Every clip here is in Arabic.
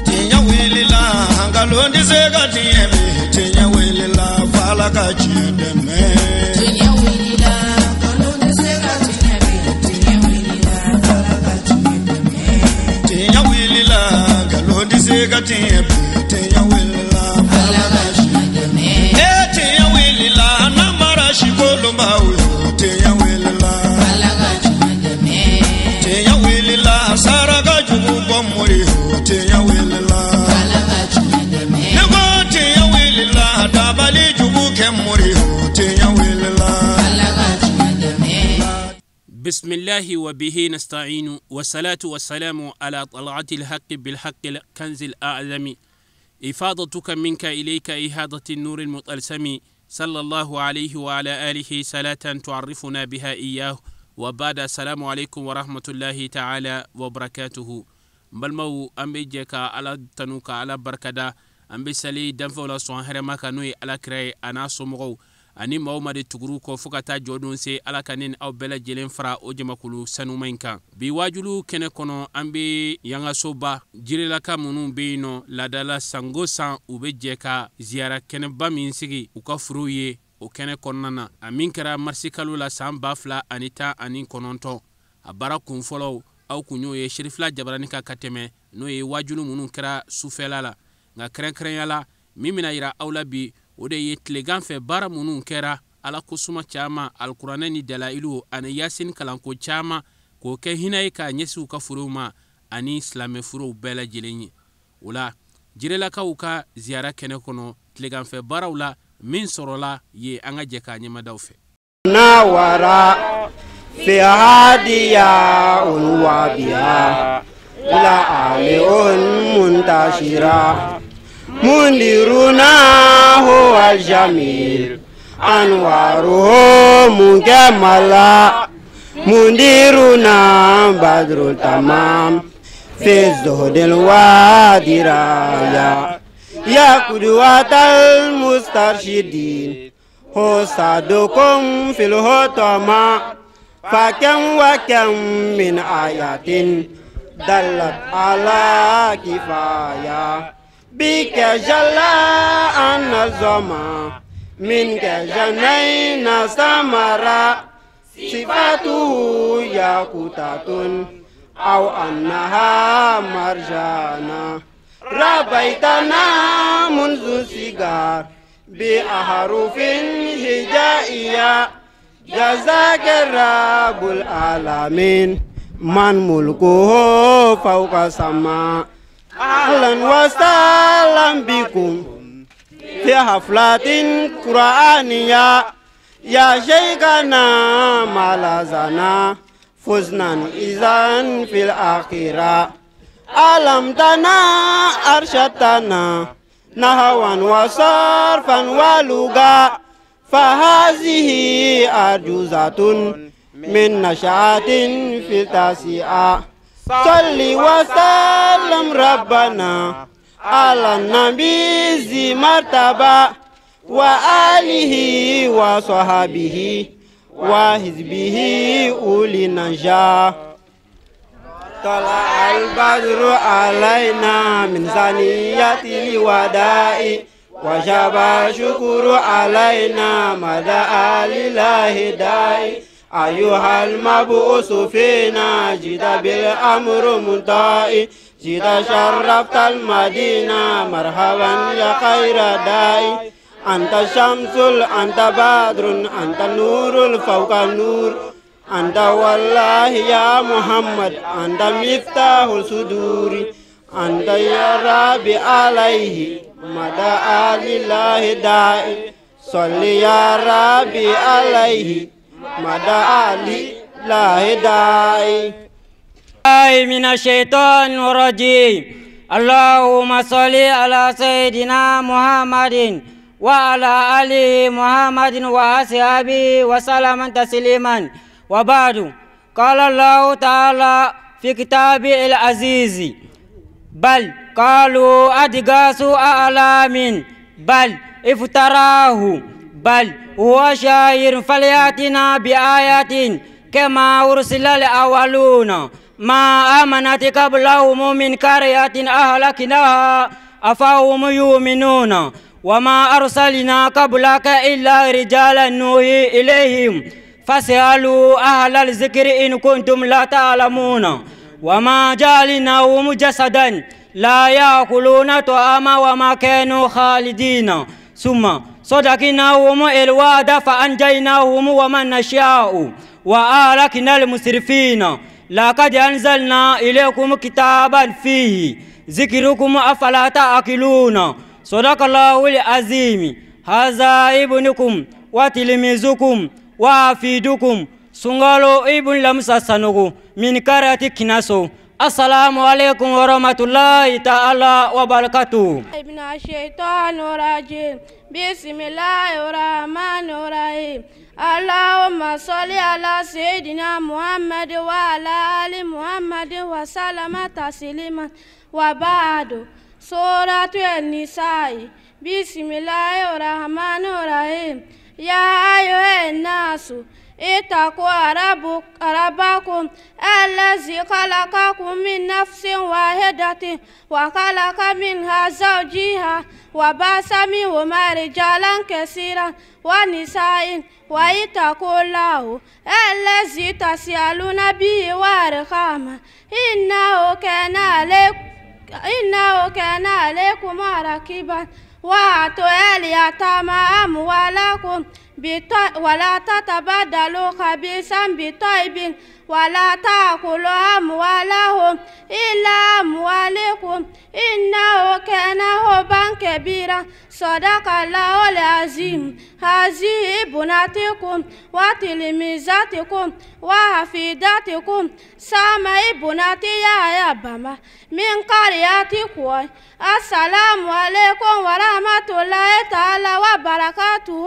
Tinya wilila hangalondi zega tiemi. Tinya wilila falaka chideme. Tinya wilila hangalondi zega tiemi. Tinya wilila falaka chideme. Tinya wilila hangalondi zega tiemi. Tinya wilila falaka chideme. Tinya wilila namara shikolomba uyo. Tinya wilila falaka chideme. Tinya wilila saraka jugu bomuri. Tinya wilila falaka chideme. Nego tinya wilila dabali jugu kemuri. Tinya wilila falaka chideme. بسم الله وبه نستعين والصلاة والسلام على طلعة الحق بالحق الكنز الأعظم إفاضتك منك إليك إهادة النور المطلسم صلى الله عليه وعلى آله صلاة تعرفنا بها إياه وبعد السلام عليكم ورحمة الله تعالى وبركاته بلمو أمبيجيكا على تنوكا على بركدا أمبسالي دنفولا سوانهرما كانوي على كراي أنا سمغو ani mawmade tuguru ko fukata jodun se alakanin aw bela jelen fra o jamakulu sanumainka bi wajulu kene kono ambe yanga soba jirela ka munun beino ladala sango san ube jeka ziyara kene ba min sigi uka furuye o kene konnana amin kara marsikalu la samba fla anita anin kononto abara kun folo aw kunyo ye Cherifla jabarani ka kateme no ye wajulu munun kara sufelala nga kren yala mimina ira awla bi ode ye tlegan fe bara munun kera ala kusuma chama alqur'ana ni dalailu ana yasin kalanko chama ko ke hinaye ka nyesu ka furuma ani islame furu bela jilenyi ula jirela ka uka ziyara kene kono tlegan fe bara ula min sorola ye anga jeka nyema dawfe nawara fi hadiya unwabiya la aliun muntashira منذرنا هو الجميل أنواره مكملة منذرنا بدر التمام في الزهد الوادي رايا يا قدوة المسترشدين هو صادكم في الهتما فكم وكم من آيات دلت على كفاية بك جلا أن الزما منك جنين سمرا صفاته ياقوتة أو أنها مرجانا ربيتنا منذ صغار بأحرف هجائية جزاك رب العالمين من ملكه فوق السماء أهلا وسهلا بكم في حفلة قرآنية يا شيخنا ملازنا فزنا إذن في الآخرة علمتنا أرشدتنا نحوا وصرفا ولغة فهذه أرجوزة من نشاط في التاسعة صل وسلم ربنا على النبي ذي مرتبة وآله وصحبه وحزبه أولي النجاة طلع البدر علينا من ثنية الوداع وجب الشكر علينا مدى لله داعي أيها المبعوث فينا جئت بالأمر منتهي جئت شرفت المدينة مرحبا يا خير داعي أنت شمس أنت بدر أنت نور فوق النور أنت والله يا محمد أنت مفتاح الصدور أنت يا ربي عليه مدى لله داعي صل يا ربي عليه مدى لله داعي من الشيطان الرجيم اللهم صل على سيدنا محمد وعلى آله محمد وأصحابه وسلم تسليما وبعد قال الله تعالى في كتابه العزيز بل قالوا أضغاث أحلام بل افتراه بل هو شاعر فليأتنا بآيات كما أرسل الأولون ما آمنت قبلهم من قرية أهلكناها أفهم يؤمنون وما أرسلنا قبلك إلا رجالا نوحي إليهم فاسألوا أهل الذكر إن كنتم لا تعلمون وما جعلناهم جسدا لا يأكلون طعاما وما كانوا خالدين ثم صدقناهم الوعد فأنجيناهم ومن نشاء وأهلكنا المسرفين لقد أنزلنا إليكم كتابا فيه ذكركم أفلا تعقلون صدق الله العظيم. هذا ابنكم وتلميذكم وحفيدكم سنغالو ابن لمساسانوغو من قرية كناسو. السلام عليكم ورحمة الله تعالى وبركاته. من الشيطان الرجيم بسم الله الرحمن الرحيم. اللهم صل على سيدنا محمد وعلى آل محمد وسلم تسليما وبعد. سورة النساء. بسم الله الرحمن الرحيم. يا أيها الناس اتقوا ربكم الذي خلقكم من نفس واحدة وخلق منها زوجها وبث منهما رجالا كثيرا ونساء واتقوا الله الذي تسألون به والأرحام إنه كان عليكم رقيبا. وآتوا اليتامى أموالكم ولا تتبدلوا خبيثا بطيب ولا تأكلوا أموالهم إلا أموالكم إنه كان حبا كبيرا. صدق الله العظيم. هذه ابنتكم وتلميذتكم وحفيدتكم سامة ابنتي يا بما من قريتكم. السلام عليكم ورحمة الله تعالى وبركاته.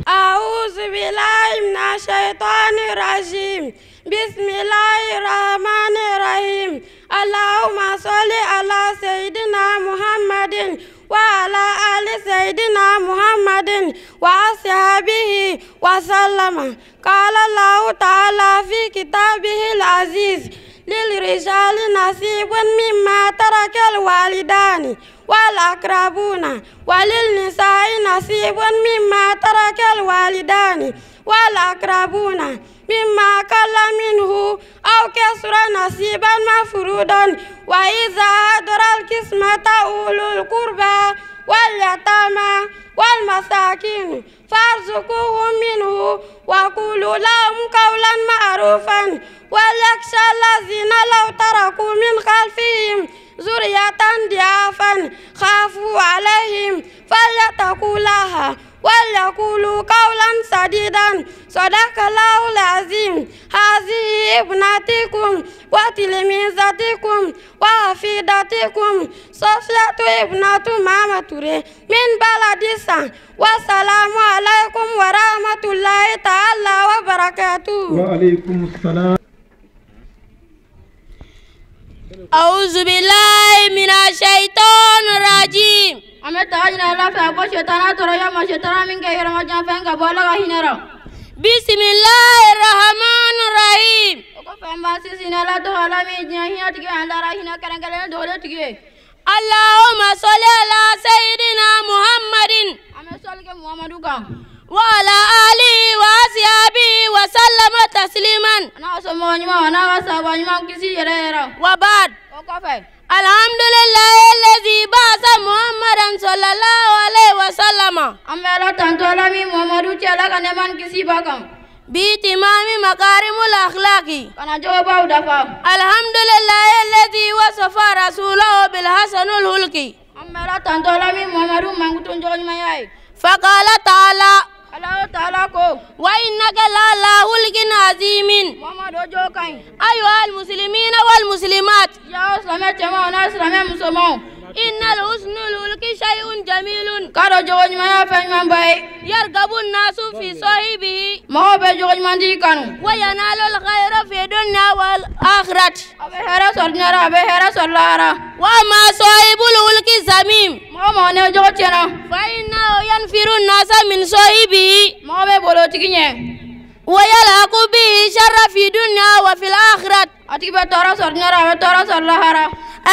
أعوذ بالله من الشيطان الرجيم. بسم الله الرحمن الرحيم. اللهم صل على سيدنا محمد وعلى آل سيدنا محمد وأصحابه وسلم. قال الله تعالى في كتابه العزيز للرجال نصيب مما ترك الوالدان والأقربون وللنساء نصيب مما ترك الوالدان والأقربون مما قل منه أو كسر نصيبا مفروضا. وإذا حضر القسمة أولو القربى واليتامى والمساكين فارزقوهم منه وقولوا لهم قولا معروفا. وليخشى الذين لو تركوا من خلفهم ذرية ضعافا خافوا عليهم فليتقوا الله وليقولوا قولا سديدا. صدق الله العظيم. هذه ابنتكم وتلميذتكم وحفيدتكم صفية ابنة ماما توري من بلدسان. والسلام عليكم ورحمة الله تعالى وبركاته. وعليكم السلام. أعوذ بالله من الشيطان الرجيم. بسم الله الرحمن الرحيم. اللهم صل على سيدنا محمد وعلى آله وأصحابه وسلم تسليما وبعد. الحمد لله الذي بعث محمدا صلى الله عليه وسلم بإتمام مكارم الأخلاق. الحمد لله الذي وصف رسوله بالحسن الخلق. فقال تعالى وإنك لعلى خلق عظيم. أيها المسلمين والمسلمات إن الحسن الخلق شيء جميل يرغب الناس في صاحبه وينال الخير في الدنيا والآخرة. وما صاحب الخلق الذميم فإنه ينفر الناس من صاحبه ويلحق به شر في الدنيا وفي الآخرة. أتيب تورا سرنا وتورا سرلهرا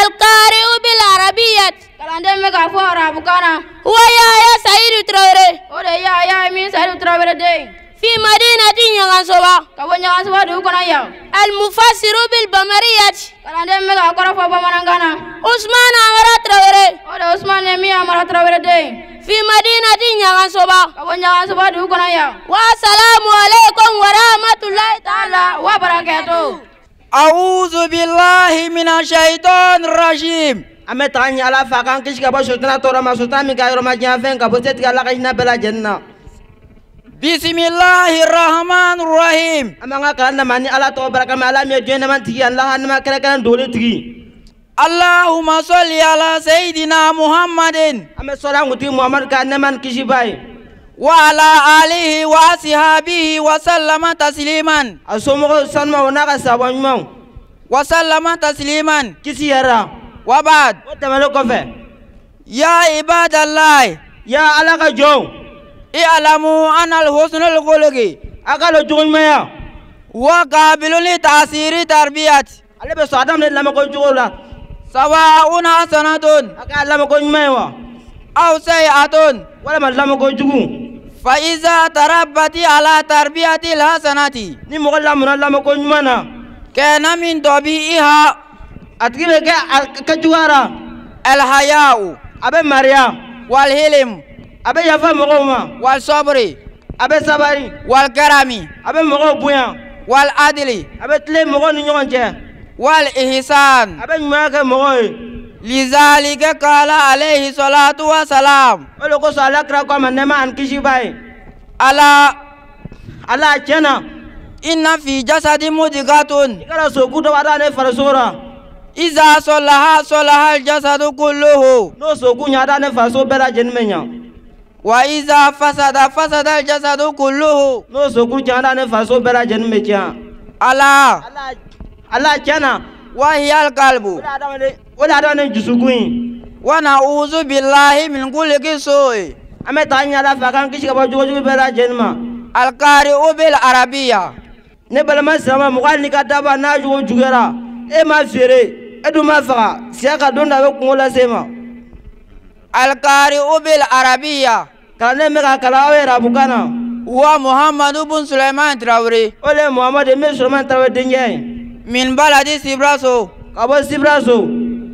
القارئ بالعربية كلام دم كفارة بكنا هو يا سعيد تراوري وده يا مين سعيد تراوري ده في مدينة نيغانسوبا كابو نيغانسوبا دو كنا يا المفسر بالبمرية كلام دم كفارة فبمانغانا عثمان أمرا تراوري وده عثمان نمي أمرا تراوري ده في مدينة نيغانسوبا كابو نيغانسوبا دو كنا يا والسلام عليكم ورحمة الله تعالى وبركاته. أعوذ بالله من الشيطان الرجيم. Ame tanya ala fakan kish kabo sultana tora ma sultan mi kayro ma janfen kabo set kala kishna bela janna. Bismillahirrahmanirrahim. Amanga kalanda mani ala to baraka ma ala me jena man tigi Allah han ma kala kala dole tigi. Allahumma salli ala sayyidina Muhammadin. Ame sola nguti Muhammad ka naman kishi bai. Wa ala alihi wa ashabihi wa sallama tasliman. Asomo sanma wana ka sabon mon. Wa sallama tasliman. Kisi yara. Wa ba'd. Wata malo kofe. Ya ibadallah. Ya ala ka jo. I'lamu anna al-husnul khuluqi. Akalo jugun maya. Wa qabilun li ta'siri tarbiyat. Ale be so adam le lama ko jugula. Sawa'un hasanatun. Aka lama ko mewa. Aw sayi'atun. Wala ma lama ko jugun. فإذا تربت على تربية الحسنة Ni mo lama lama ko mana. كان من طبيعها Atkibe ka juara. الحياء Abe Maria. والحلم Abe yafa mo ma. والصبر Abe sabari. والكرم Abe mo buya. والعدل Abe tle mo ni nyon je. والإحسان. Abe nyuma ka mo. لذلك قال عليه الصلاة والسلام Olo ko sala kra ko man ma an kishi bai. ألا Ala chena. إن في جسد مضغة Ikara so kudo wada ne farasora. إذا صلح صلح الجسد كله No so kunya da ne faso bela jenmenya. وإذا فسد فسد الجسد كله. No so kunya da ne faso bela jenmecha. ألا Ala chena. وهي القلب. Wala da ne jusukui. ونعوذ بالله من كل سوء. Ame tanya la fakan kishi ka bojo bela jenma. القارئ بالعربية. Ne bela ma sama mo ni ka daba na jugo jugera. E ma fere. Edu ma faka. Sia ka donda be kungola sema. القارئ بالعربية Kana me ka kala awera bukana. هو محمد بن سليمان تراوري Ole Muhammad me Sulaiman tawe denye. من بلد سبراسو Kabo sibraso.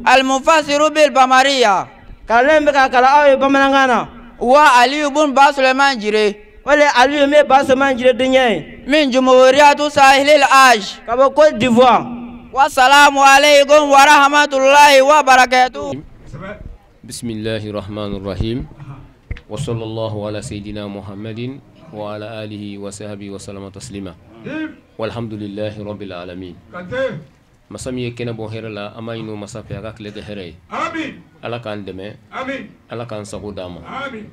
المفسر بالبمرية. Kana me ka kala awe bamanangana. هو علي بن با سليمان جري Ole Ali me baso manjire denye. من جمهورية ساحل العاج. Kabo Côte d'Ivoire. والسلام عليكم ورحمة الله وبركاته. بسم الله الرحمن الرحيم وصلى الله على سيدنا محمد وعلى آله وصحبه وسلم تسليما والحمد لله رب العالمين. مسامي كنا بوهر لا أما إنه مسافة عقل تهري. آمين. الله كان دمه. آمين. الله كان سقو داما. آمين.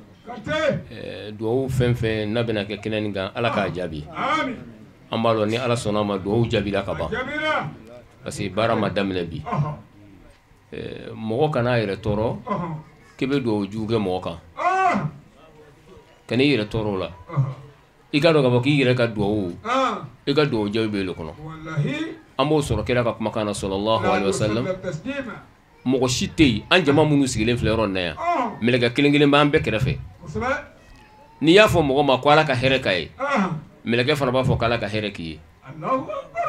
دعو فين نبنا كنا نجا الله كاجابي. آمين. أمالو ني الله سناما دعو جابي لا كبا. بس بارا ما دم نبي. مغو كنا يرتورو. كبر دعو جوجا موكا. كني يرتورو لا. إيكارو كبا كي يركا دعو. إيكا دعو جابي لكنو. أمو سورة كلا كما صلى الله عليه وسلم مغو شيتي أن جماعة منو سيغلين فليرون نيا ملغا كيلين بان بكرفه نيافو مغو ما كوالا كهيركاي ملغا فنبا فو كالا كهيركي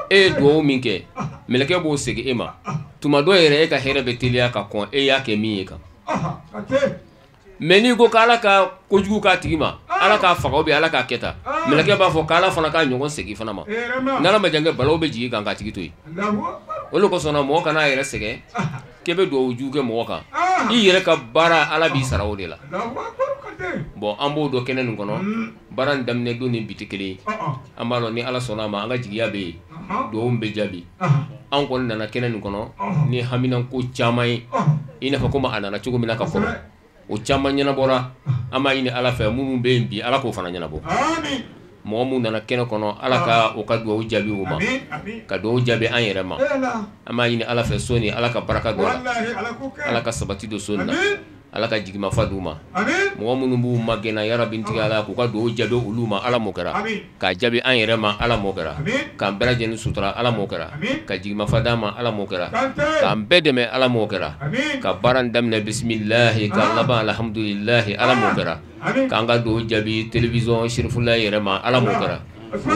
e do minke meleke bo sege ema tuma do yere ka here betelia ka kon e ya ke mi ka meni go kala ka kojugu ka tigima ala ka fago be ala ka keta meleke ba fo kala fana ka nyogon sege fana ma ngala ma jange balo be ji kan ka tigi toy olo ko sona mo kana yere sege kebe do ujuge mo ka i yere ka bara ala bi sarawo de la bon ambo do kenen ngono baran damne do ni bitikeli amalo ni ala sona ma anga jigiya be do umbe jabi an kon nana kenen ngono ni haminan ko chamai ina fa kuma anana chugo mina ka kono o chama nyana bora ama ini ala fa mumu be mbi ala ko fana nyana bo amin mo mu nana kenen kono ala ka o ka do jabi o ma ka do jabi an yere ma ama ini ala fa soni ala ka baraka do ala ka sabati do sonna ala ka jigima faduma mo munun bu magena ya rabbi ntiga ala ko ka do jabe uluma ala mokara ka jabe an yere ma ala mokara ka beraje ni sutura ala mokara ka jigima fadama ala mokara ka bedeme ala mokara ka baran damne bismillah ka laba alhamdulillah ala mokara ka nga do jabe television Cherifla yere ma ala mokara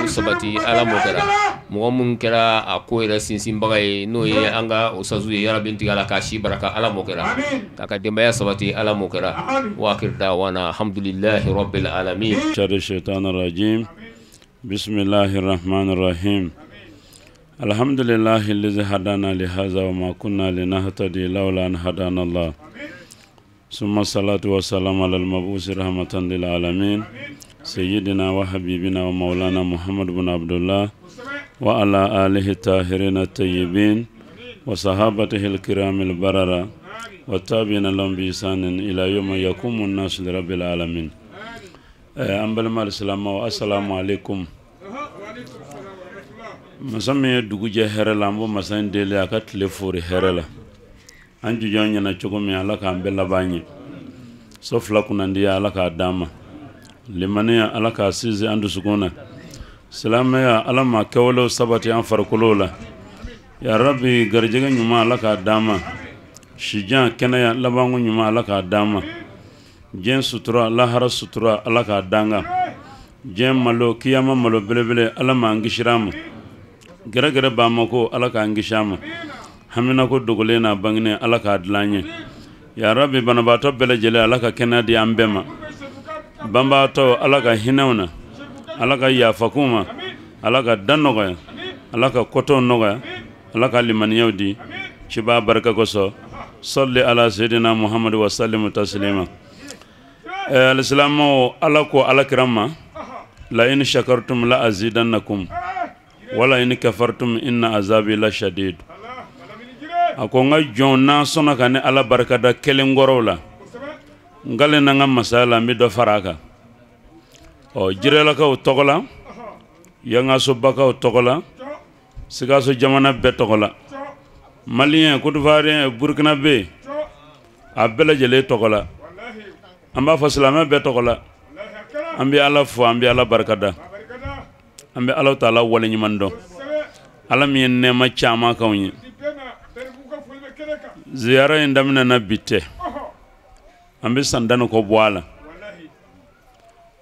sabati ala mokara mo mun kera akoira sinsin bagay no ye anga osazu ya rabbi ntiga ala ka shi baraka ala mokara ka demba ya sabati ala mokara wa akhir da'wana alhamdulillahi rabbil alamin shaitanir rajim bismillahir rahmanir rahim alhamdulillahi allazi hadana li hadha wa ma kunna linahtadi lawla an hadana Allah summa salatu wa salam ala al-mab'us rahmatan lil alamin سيدنا وحبيبنا ومولانا محمد بن عبد الله وعلى آله الطاهرين الطيبين وصحابته الكرام البررة والتابعين لهم بإحسان إلى يوم يقوم الناس لرب العالمين أنبلما السلام والسلام عليكم مسمى دوجة هرلا مو مسان دليل أكاد لفوري هرلا أنجو جاني نشكومي على كامبلا باني سوفلا كنندي على كاداما limaniya ala ka sizi andu sukuna salamaya ala ma kawlo sabati an farkulola ya rabbi garjega nyuma ala ka dama shijan kenaya labangu nyuma ala ka dama jen sutura lahara sutura ala ka danga jen malo kiyama malo belebele ala ma ngishiramu gere ba mako ala ka ngishama hamina ko dogolena bangne ala ka dlanye ya rabbi banabato belejele ala ka kenadi ambema bambato alaka hinawna alaka yafakuma alaka dannoga alaka koto noga alaka limaniyawdi ciba baraka koso salli ala sayyidina muhammad wa sallim taslima alislamu alako alakramma la in shakartum la azidannakum wala in kafartum inna azabi la shadid akonga jonna sona kane ala barakada kelengorola ngale nanga masala mi do faraka o jirela ka o togola yanga so baka o togola siga so jamana be togola malien ko d'Ivoire Burkina be abela jele togola amba faslama be togola ambi ala fo ambi ala barakada ambi ala taala wala nyimando ala mi ne ma chama kawni ziyara indamna na bitte ambe sandano ko boala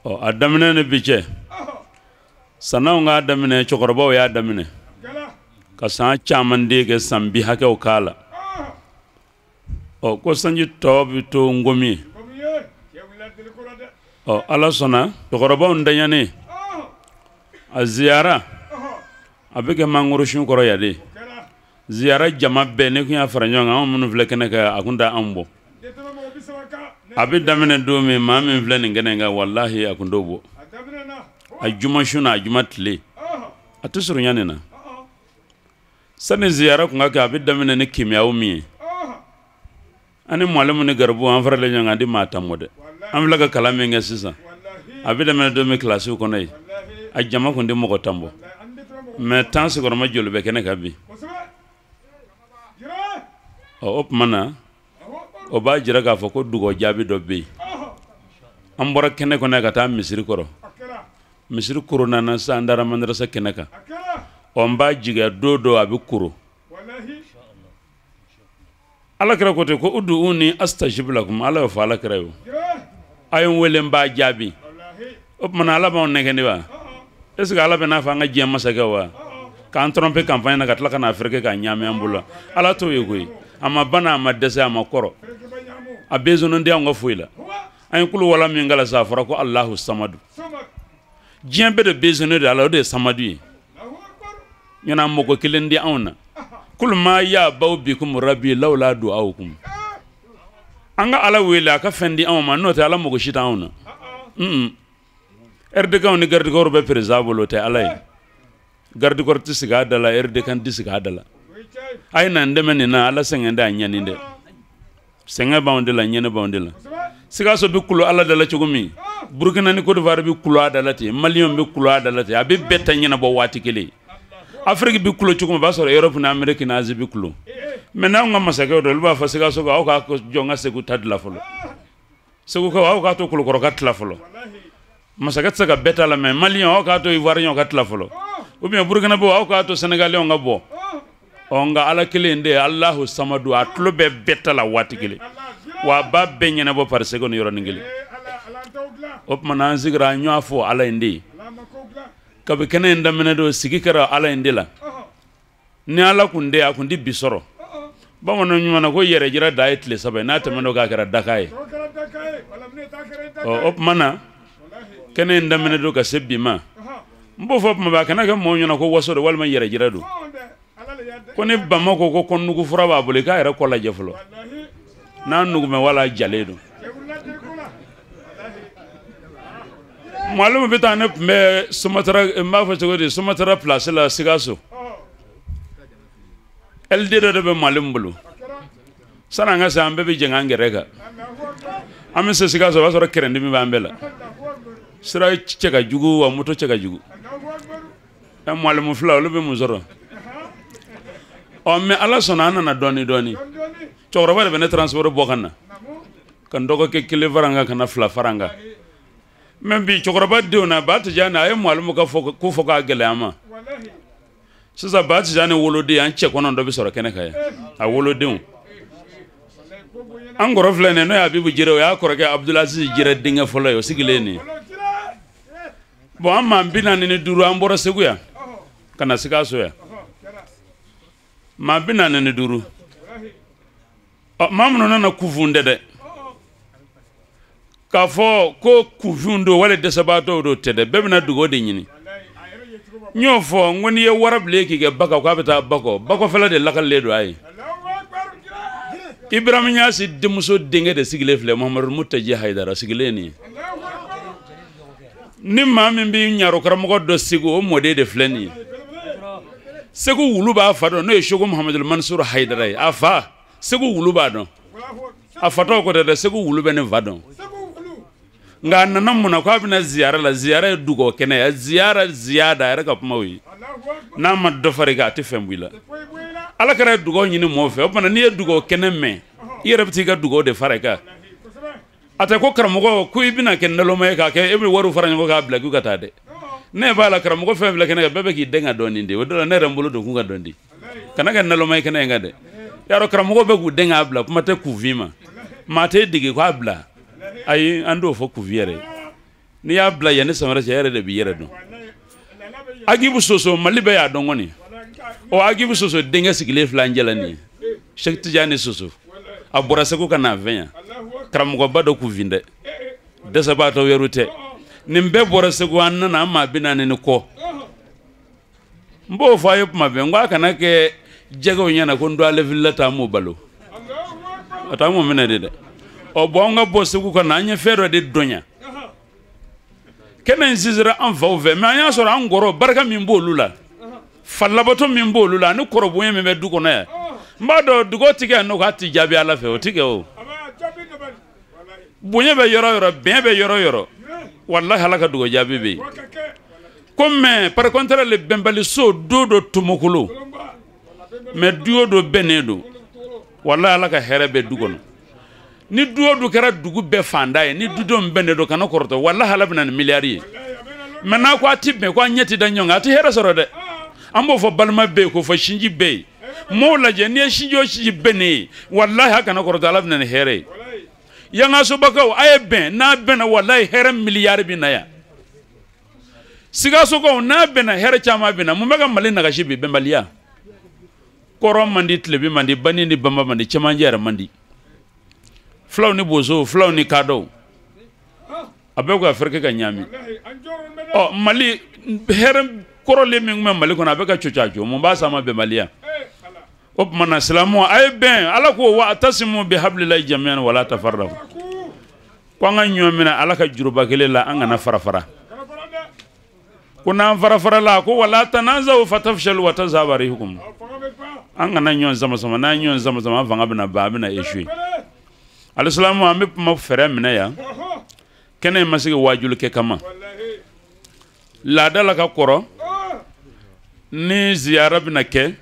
o adamne ne biche sanaw nga adamne chokorobo ya adamne ka sa chamande ke sambi hake o kala o ko sanji tobi to ngomi o ala sona chokorobo ndanyane a ziyara abeke manguru shun koro yade ziyara jama be ne kunya faranyo nga mun vlekene ka akunda ambo abi damene domi mami vleni ngenenga wallahi akundobo ajuma shuna ajuma tle atusuru nyanena sani ziyara kunga ka abi damene ne kimyawo mi ani mwalimu ne garbu an farale nyanga di mata mode am laga kalame nga sisa abi damene domi klasi ko nay ajama ko ndi moko tambo mais tant se gorma jolu be kene kabi o op mana o ba jira ka fo ko dugo jabi do be ambora kene ko na kata misiri koro misiri kuro na na sa ndara mandrasa kene ka o mba jiga dodo abi kuro ala kra ko te ko uduni astajib lakum ala fa ala kra yo ayon wele mba jabi op mana ala ba on ne ba est ce que ala be na fa nga jema sa wa kan tromper campagne na katla kana afrique ka nyame ambula ala to yegoy ama bana ama dese ama koro a bezono ndi nga fuila ay kulu wala mi ngala safara ko Allahu samadu jembe de bezono de Allah de samadu yana moko kilendi awna kul ma ya baw bikum rabbi laula du'aukum anga ala wela ka fendi awma no te ala moko shita awna erde ka oni garde ko be prezabolo te alay garde ko tisiga dala erde kan tisiga dala ay nan demeni na ala sengenda nyaninde senga baundela nyene baundela siga so bi kulo ala dala chugumi Burkina ni Côte d'Ivoire bi kulo adala te Malion bi kulo adala te abi betta nyena bo wati kele Afrique bi kulo chugumi ba so Europe na Amerique na Asie bi kulo mena nga masake do ba fa siga so ga o ka jonga se ku tadla folo segu ko aw ka to kulukoro ka tila folo masaka tse ka beta la mais malien aw ka to ivoirien ka tila folo ou bien burkina bo aw ka to sénégalais nga bo onga ala kilende Allahu samadu atlo be beta la watigile wa ba benyana bo par segon yoro ngili op mana zigra nyo fo ala indi kabe kene ndamene do sigikara ala indi la ni ala kunde akundi bisoro bamano nyuma ko yere jira diet le sabe na temeno ga kara dakai op mana kene ndamene do ka sebbi ma mbo fop ma ba kana ka mo nyuna ko waso do walma yere jira do ko ne bamako ko konnugo fura ba bole ka era ko la jeflo na nugo me wala jaledo malum bitane me sumatra ma fa to de sumatra place la sigaso el de be malum bulu sananga sa ambe be jengange rega ame se sigaso ba so kerende mi bambela sira chega jugu wa moto chega jugu am malum fla lo be muzoro o me ala sonana na doni choro ba be ne transport bokana kan dogo ke kile faranga kana fla faranga même bi choro ba de na ba ta jana ay malum ka foko ku foka gelama sisa ba ta jana wolode an che kono do be soro kene kaya a wolode an goro flene no ya bibu jiro ya koroke Abdulaziz jira dinga folo yo sigileni bo amma bina ni duru an boro seguya kana sigaso ya ma bina ni duru mamno na kuvunde de ka fo ko kuvundo wala de sabato do tede bebna dugo de nyini nyo fo ngoni ye warable ki ge baka ko abita bako fela de lakal ledo ay Ibrahim Nyasi de muso dinge de sigile fle Muhammad Mutaji Haidara sigileni ni mami bi nyaro karamo do sigo mode de fleni segu wuluba fado no shogo Muhammad Mansur Haidara afa segu wuluba don afato ko de segu wulube ne vadon nga nanam muna ko abina ziyara dugo kene ya ziyada ya ka pamawi na ma do fariga ti fembuila ala kara dugo nyini mo fe opana ni dugo kene me yere btiga dugo de faraka ata ko karamo ko ibina ken nalo me ka ke ebi waru farango ka blagu ka tade ne bala karamo ko fe blakene bebe ki denga doni ndi wodo ne rembulu do kunga dondi kana ken nalo me kene ngade yaro karamo ko be ku denga bla kuma te ku vima mate digi ko abla ay ando fo ku viere ni ya bla yene samara yere de bi yere do agibu soso malibe ya dongoni o agibu soso denga sigile flangela ni Sheikh Tijani soso abura seko kana venya karamugo bado ku vinde desa bato werute nimbe bora seko anna ma binane ni ko mbo fayo mabe ngwa kana ke jego nyana ko ndo ale villata mo balo ata mo menede de o bonga bosugo ko nanya fero de donya kenen zizra an vauve me anya soro an goro barka min bolula fallabato min bolula ni korobo yeme be duko na mbado dugo tige no hati jabi ala fe o tige o bunye be yoro be yoro wallahi halaka dugo jabi be comme par contre le bembali so dodo tumukulu me duodo benedo wallahi halaka herebe dugo no ni duodo kera dugu be fandaye ni dudo benedo kana korto wallahi halabna miliyari mena ko atibbe ko nyeti danyo ati hera soro de ambo fo balma be ko fo shinji be mola je ne shinjo shi bene wallahi haka na korto halabna here yanga so bakaw ay ben na ben wallahi here miliyari bi na ya siga so ko na ben here chama bi na mu mega mali na gashi bi bembaliya korom mandi tlebi mandi bani ni bamba mandi chamanjera mandi flaw ni bozo flaw ni kado abeko afrika ka nyami o mali herem korole mi ngum mali kona abeka chuchacho mo ba sama be maliya op mana salamu ay ben ala ko wa atasimu bi hablillahi jami'an wala tafarraqu ko nga nyomina ala ka juruba kele la anga na farafara kuna farafara la ko wala tanazaw fatafshalu wa tazabarihukum anga na nyon sama na nyon sama vanga bina ba bina eshwe Al-Islamu ambe ma fere mena ya kene masige wajul ke kama la dala ka koro ni ziyara bina ke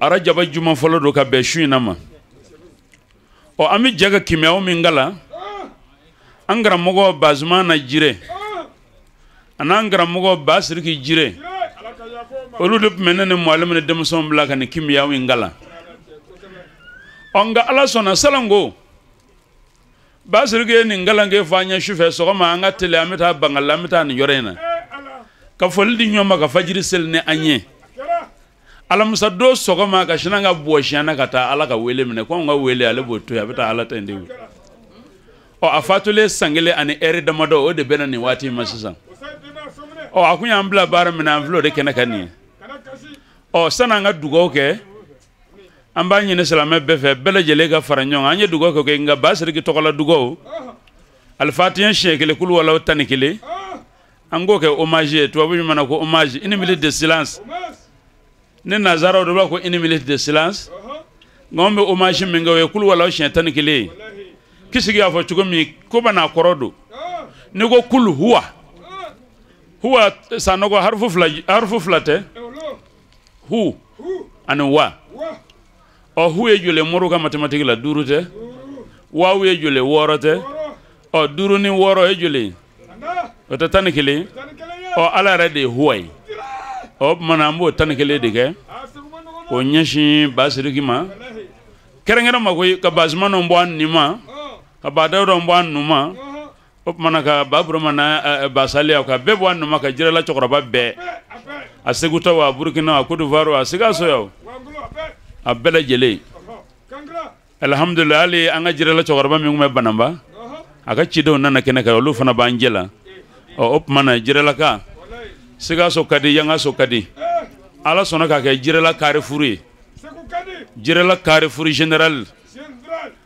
ara jaba juma folo do ka be shuina ma o ami jaga kimeo mingala angara mogo bazumana jire anangara mogo basirki jire olu de menene muallim ne demson blaka ne kimya wingala onga ala sona salango basirge ni ngalange fanya shufe sogoma anga tele amita bangala amita ni yorena ka foldi nyoma ka fajiri selne anye ala musa do sogoma ka shinanga boshana kata ala ka wele mine ko nga wele ale boto ya bita ala tende o afatule sangele ani ere damado o de benani wati masisan o akunya ambla bar mina amflo de kenakani o sananga dugo ke amba nyine salama befe bele jele ga faranyon anye dugo ko nga basri ki tokola dugo al fatiyan shekele kul wala tanikele ango ke hommage to wabu mana ko hommage une minute de silence ne nazaro do ko une minute de silence ngombe hommage minga we kul wala shen tanikele kisigi afo chugomi ko bana korodo ne ko kul huwa sanogo harfu flate hu an wa o hu e jule moruga mathématique la durute wa we jule worote o duru ni woro e jule o tanikele o ala rade huwai o manambo tanikele dige o nyashi basirikima kerengera makoy ka bazmano mbo annima ka badawdo mbo annuma o manaka babro mana basali ka bebo annuma ka jirala chokroba be aseguta wa burkina ko d'Ivoire asiga soyo abela jele alhamdulillah ali anga jirala chokroba mi ngum banamba aka cido nana kene ka lu fana banjela o op mana jirala ka siga so kadi yanga so kadi ala sona ka jirala carrefour jirala carrefour general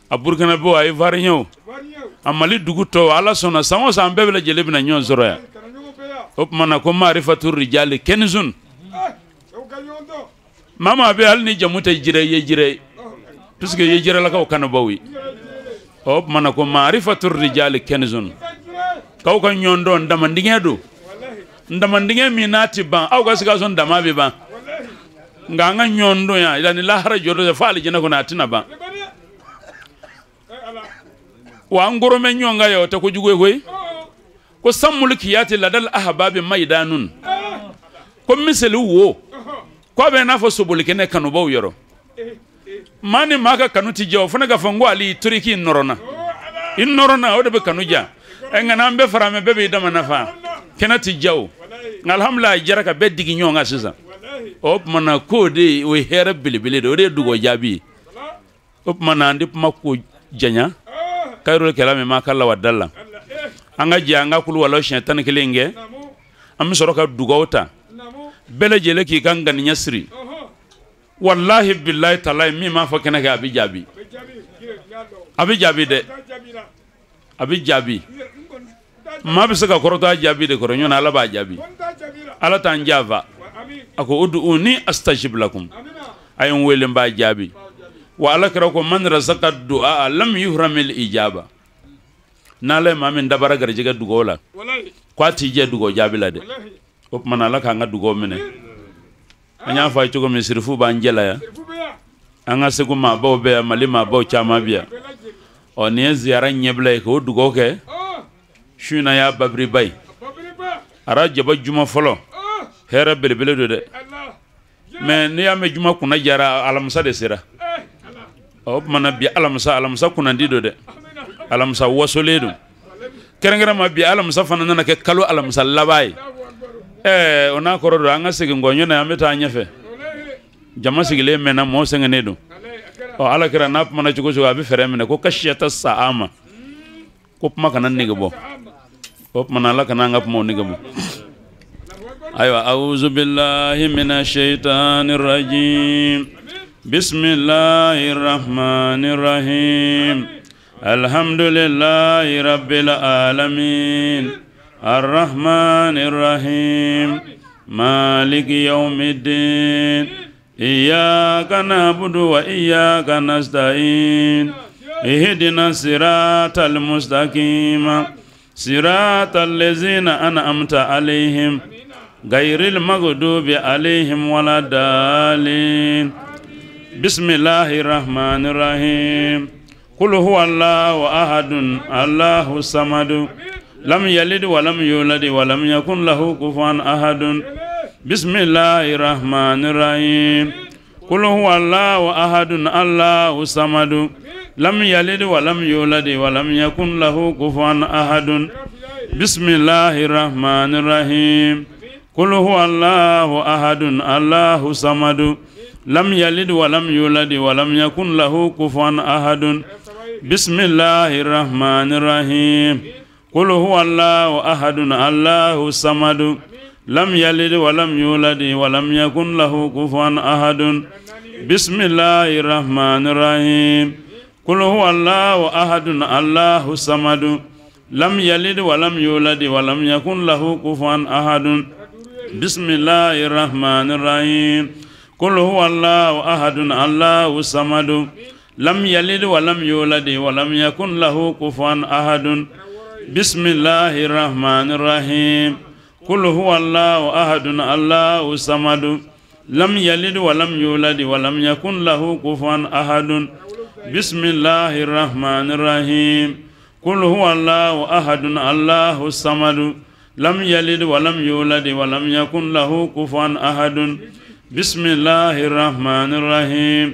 a burkina bo ay varño amali duguto ala sona samo sam bebele jele bina nyon zoro ya op mana ko marifatur rijal kenzun mama be al ni jamuta jire puisque ye jirala ka o kana bawi op mana ko marifatur rijal kenzun kaw ka nyondo ndamandinge mi nati ban aw ga siga son dama be ban nga nyondo ya ila ni lahara jodo fa ali jina ko natina ban wa ngoro men nyonga yo ta ko jugwe koy ko sammulki yati ladal ahbabi maidanun ko miseli wo ko be na fo sobulki ne kanu baw yoro mani maka kanu ti jaw funa ga fango ali turiki norona o de be kanu ja engana mbe farame bebe dama nafa kenati jaw alhamdulillah jaraka be digi nyonga sisa op mana ko de we here bilibili do de dugo jabi op mana ndip makko janya kayrol kelame ma kala wadalla anga ji anga kul wala shaitan kelenge am soroka dugawta bele jele ki kan gan nyasri wallahi billahi ta'ala mi ma fa kana ga abi jabi ma bi saka korota jabi de koronyo na ala ba jabi ala tan java ako uduni astajib lakum ayun wele ba jabi wa ala kara ko man razaka du'a lam yuhramil ijaba nale mamin dabara garjiga dugola kwati je dugo jabila de op man ala ka nga dugo mene anya fa chugo misrifu banjela ya anga segu ma baw be malima baw chama biya o ne ziyara nyeble ko dugo ke shuna ya babri bay ara jaba juma folo hera belbele do de mais ne ya me juma kuna jara alamsa de sira op mana bi alamsa kuna ndido de alamsa wasoledo kerengera ma bi alamsa fana nana ke kalo alamsa labay ona korodo anga sigi ngonyo na ameta nyafe jama sigile mena mo sengenedo o ala kira nap mana chugo chugo abi fere mena ko kashiyata saama ko pma kana nigbo op mana la kana ngap mo nigbo aywa a'udzu billahi minash shaitanir rajim bismillahir rahmanir rahim alhamdulillahi rabbil alamin arrahmanir rahim maliki yaumiddin iyyaka na'budu wa iyyaka nasta'in ihdinas siratal mustaqim siratal ladzina an'amta alaihim ghairil maghdubi alaihim waladdallin bismillahir rahmanir rahim قل هو الله أحد الله الصمد لم يلد ولم يولد ولم يكن له كفوا أحد بسم الله الرحمن الرحيم قل هو الله أحد الله الصمد لم يلد ولم يولد ولم يكن له كفوا أحد بسم الله الرحمن الرحيم قل هو الله أحد الله الصمد لم يلد ولم يولد ولم يكن له كفوا أحد بسم الله الرحمن الرحيم قل هو الله أحد الله الصمد لم يلد ولم يولد ولم يكن له كفوا أحد بسم الله الرحمن الرحيم قل هو الله أحد الله الصمد لم يلد ولم يولد ولم يكن له كفوا أحد بسم الله الرحمن الرحيم قل هو الله أحد الله الصمد لم يلد ولم يولد ولم يكن له كفوا أحد بسم الله الرحمن الرحيم قل هو الله أحد الله الصمد لم يلد ولم يولد ولم يكن له كفوا أحد بسم الله الرحمن الرحيم قل هو الله أحد الله الصمد لم يلد ولم يولد ولم يكن له كفوا أحد بسم الله الرحمن الرحيم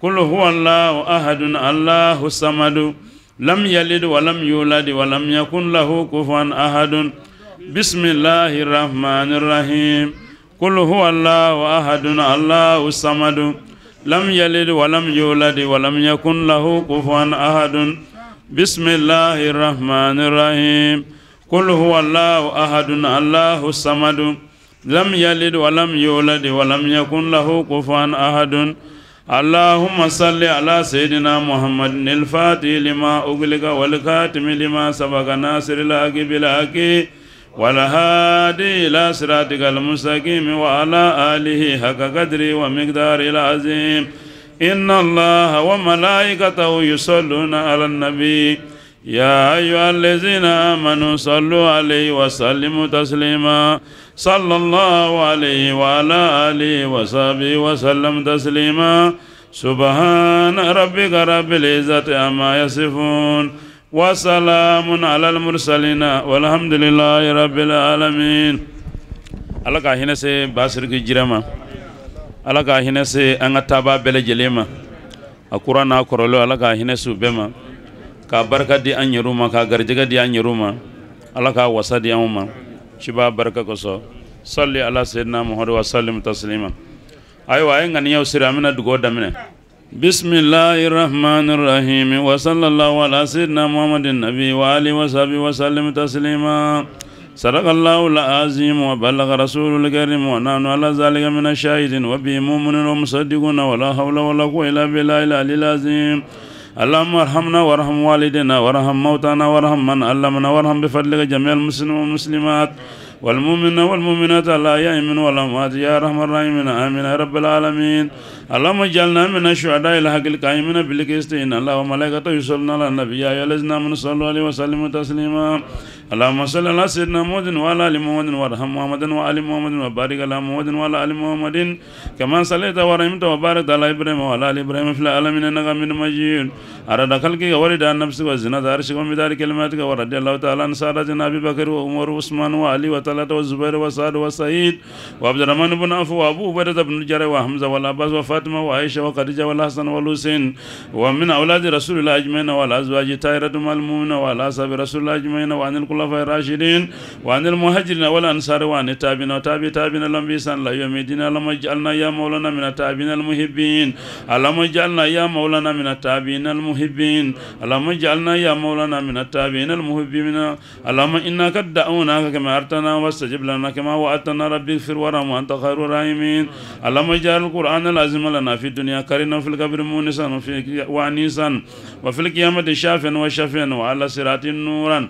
قل هو الله أحد الله الصمد لم يلد ولم يولد ولم يكن له كفوا أحد بسم الله الرحمن الرحيم قل هو الله أحد الله الصمد لم يلد ولم يولد ولم يكن له كفوا أحد بسم الله الرحمن الرحيم قل هو الله أحد الله الصمد لم يلد ولم يولد ولم يكن له كفوا أحد اللهم صل على سيدنا محمد الفاتح لما أغلق والخاتم لما سبق ناصر الحق بالحق والهادي إلى صراطك المستقيم وعلى آله حق قدره ومقداره العظيم إن الله وملائكته يصلون على النبي يا أيها الذين آمنوا صلوا عليه وسلموا تسليما صلى الله عليه وعلى آله وصحبه وسلم تسليما سبحان ربك رب العزة عما يصفون وسلام على المرسلين والحمد لله رب العالمين. الله كاهنا سي باسر كجرما الله كاهنا سي أنغتابا بلجلما القرآن أقرأ الله كاهنا سبما كبركة دي أنيروما كغرجة دي أنيروما الله كواسا دي أمما شباب بركة كسو صلي على سيدنا محمد وسلم تسليما. أيوة أين غنيا وسيرامنا دعوة دمنا. بسم الله الرحمن الرحيم وصلى الله على سيدنا محمد النبي وآله وصحبه وسلم تسليما. صدق الله العظيم وبلغ رسول الكريم ونحن على ذلك من الشاهدين وبه مؤمنون ومصدقون ولا حول ولا قوة إلا بالله العلي العظيم. اللهم ارحمنا وارحم والدنا وارحم موتانا وارحم من علمنا وارحم بفضلك جميع المسلمين والمسلمات والمؤمنين والمؤمنات الأحياء منهم والأموات يا أرحم الراحمين آمين يا رب العالمين. اللهم اجعلنا من الشهداء الحق القائمين بالقسط إن الله وملائكته يصلون على النبي يا أيها الذين آمنوا صلوا عليه وسلموا تسليما. اللهم صل على سيدنا محمد وعلى آل محمد وارحم محمد وآل محمد وبارك على محمد وعلى آل محمد كما صليت ورحمت وباركت على إبراهيم وعلى آل إبراهيم في العالمين إنك حميد مجيد. أراد خلقك ورد عن نفسك وزنة عرشك ومدار كلماتك ورضي الله تعالى عن سادتنا أبي بكر وعمر وعثمان وعلي وطلحة والزبير وسعد وسعيد وعبد الرحمن بن عوف وأبو عبيدة بن الجراح وحمزة والعباس وفاطمة وعائشة وخديجة والحسن والحسين ومن أولاد رسول الله أجمعين وعلى أزواج طاهرة المؤمنين وعلى أصحاب رسول الله أجمعين وعن الخلفاء الراشدين وعن المهاجرين والأنصار وعن التابعين وتابع تابعين لهم بإحسان إلى يوم الدين. اللهم اجعلنا يا مولانا من التابعين المحبين. اللهم اجعلنا يا مولانا من التابعين المحبين. اللهم اجعلنا يا مولانا من التابعين المحبين. اللهم إنا قد دعوناك كما أرتنا واستجب لنا كما وعدتنا ربي اغفر وارحم وأنت خير الراحمين. اللهم اجعل القرآن العظيم لنا في الدنيا قرينا وفي القبر مونسا وأنيسا وفي القيامة شافيا وشفيا وعلى صراط نورا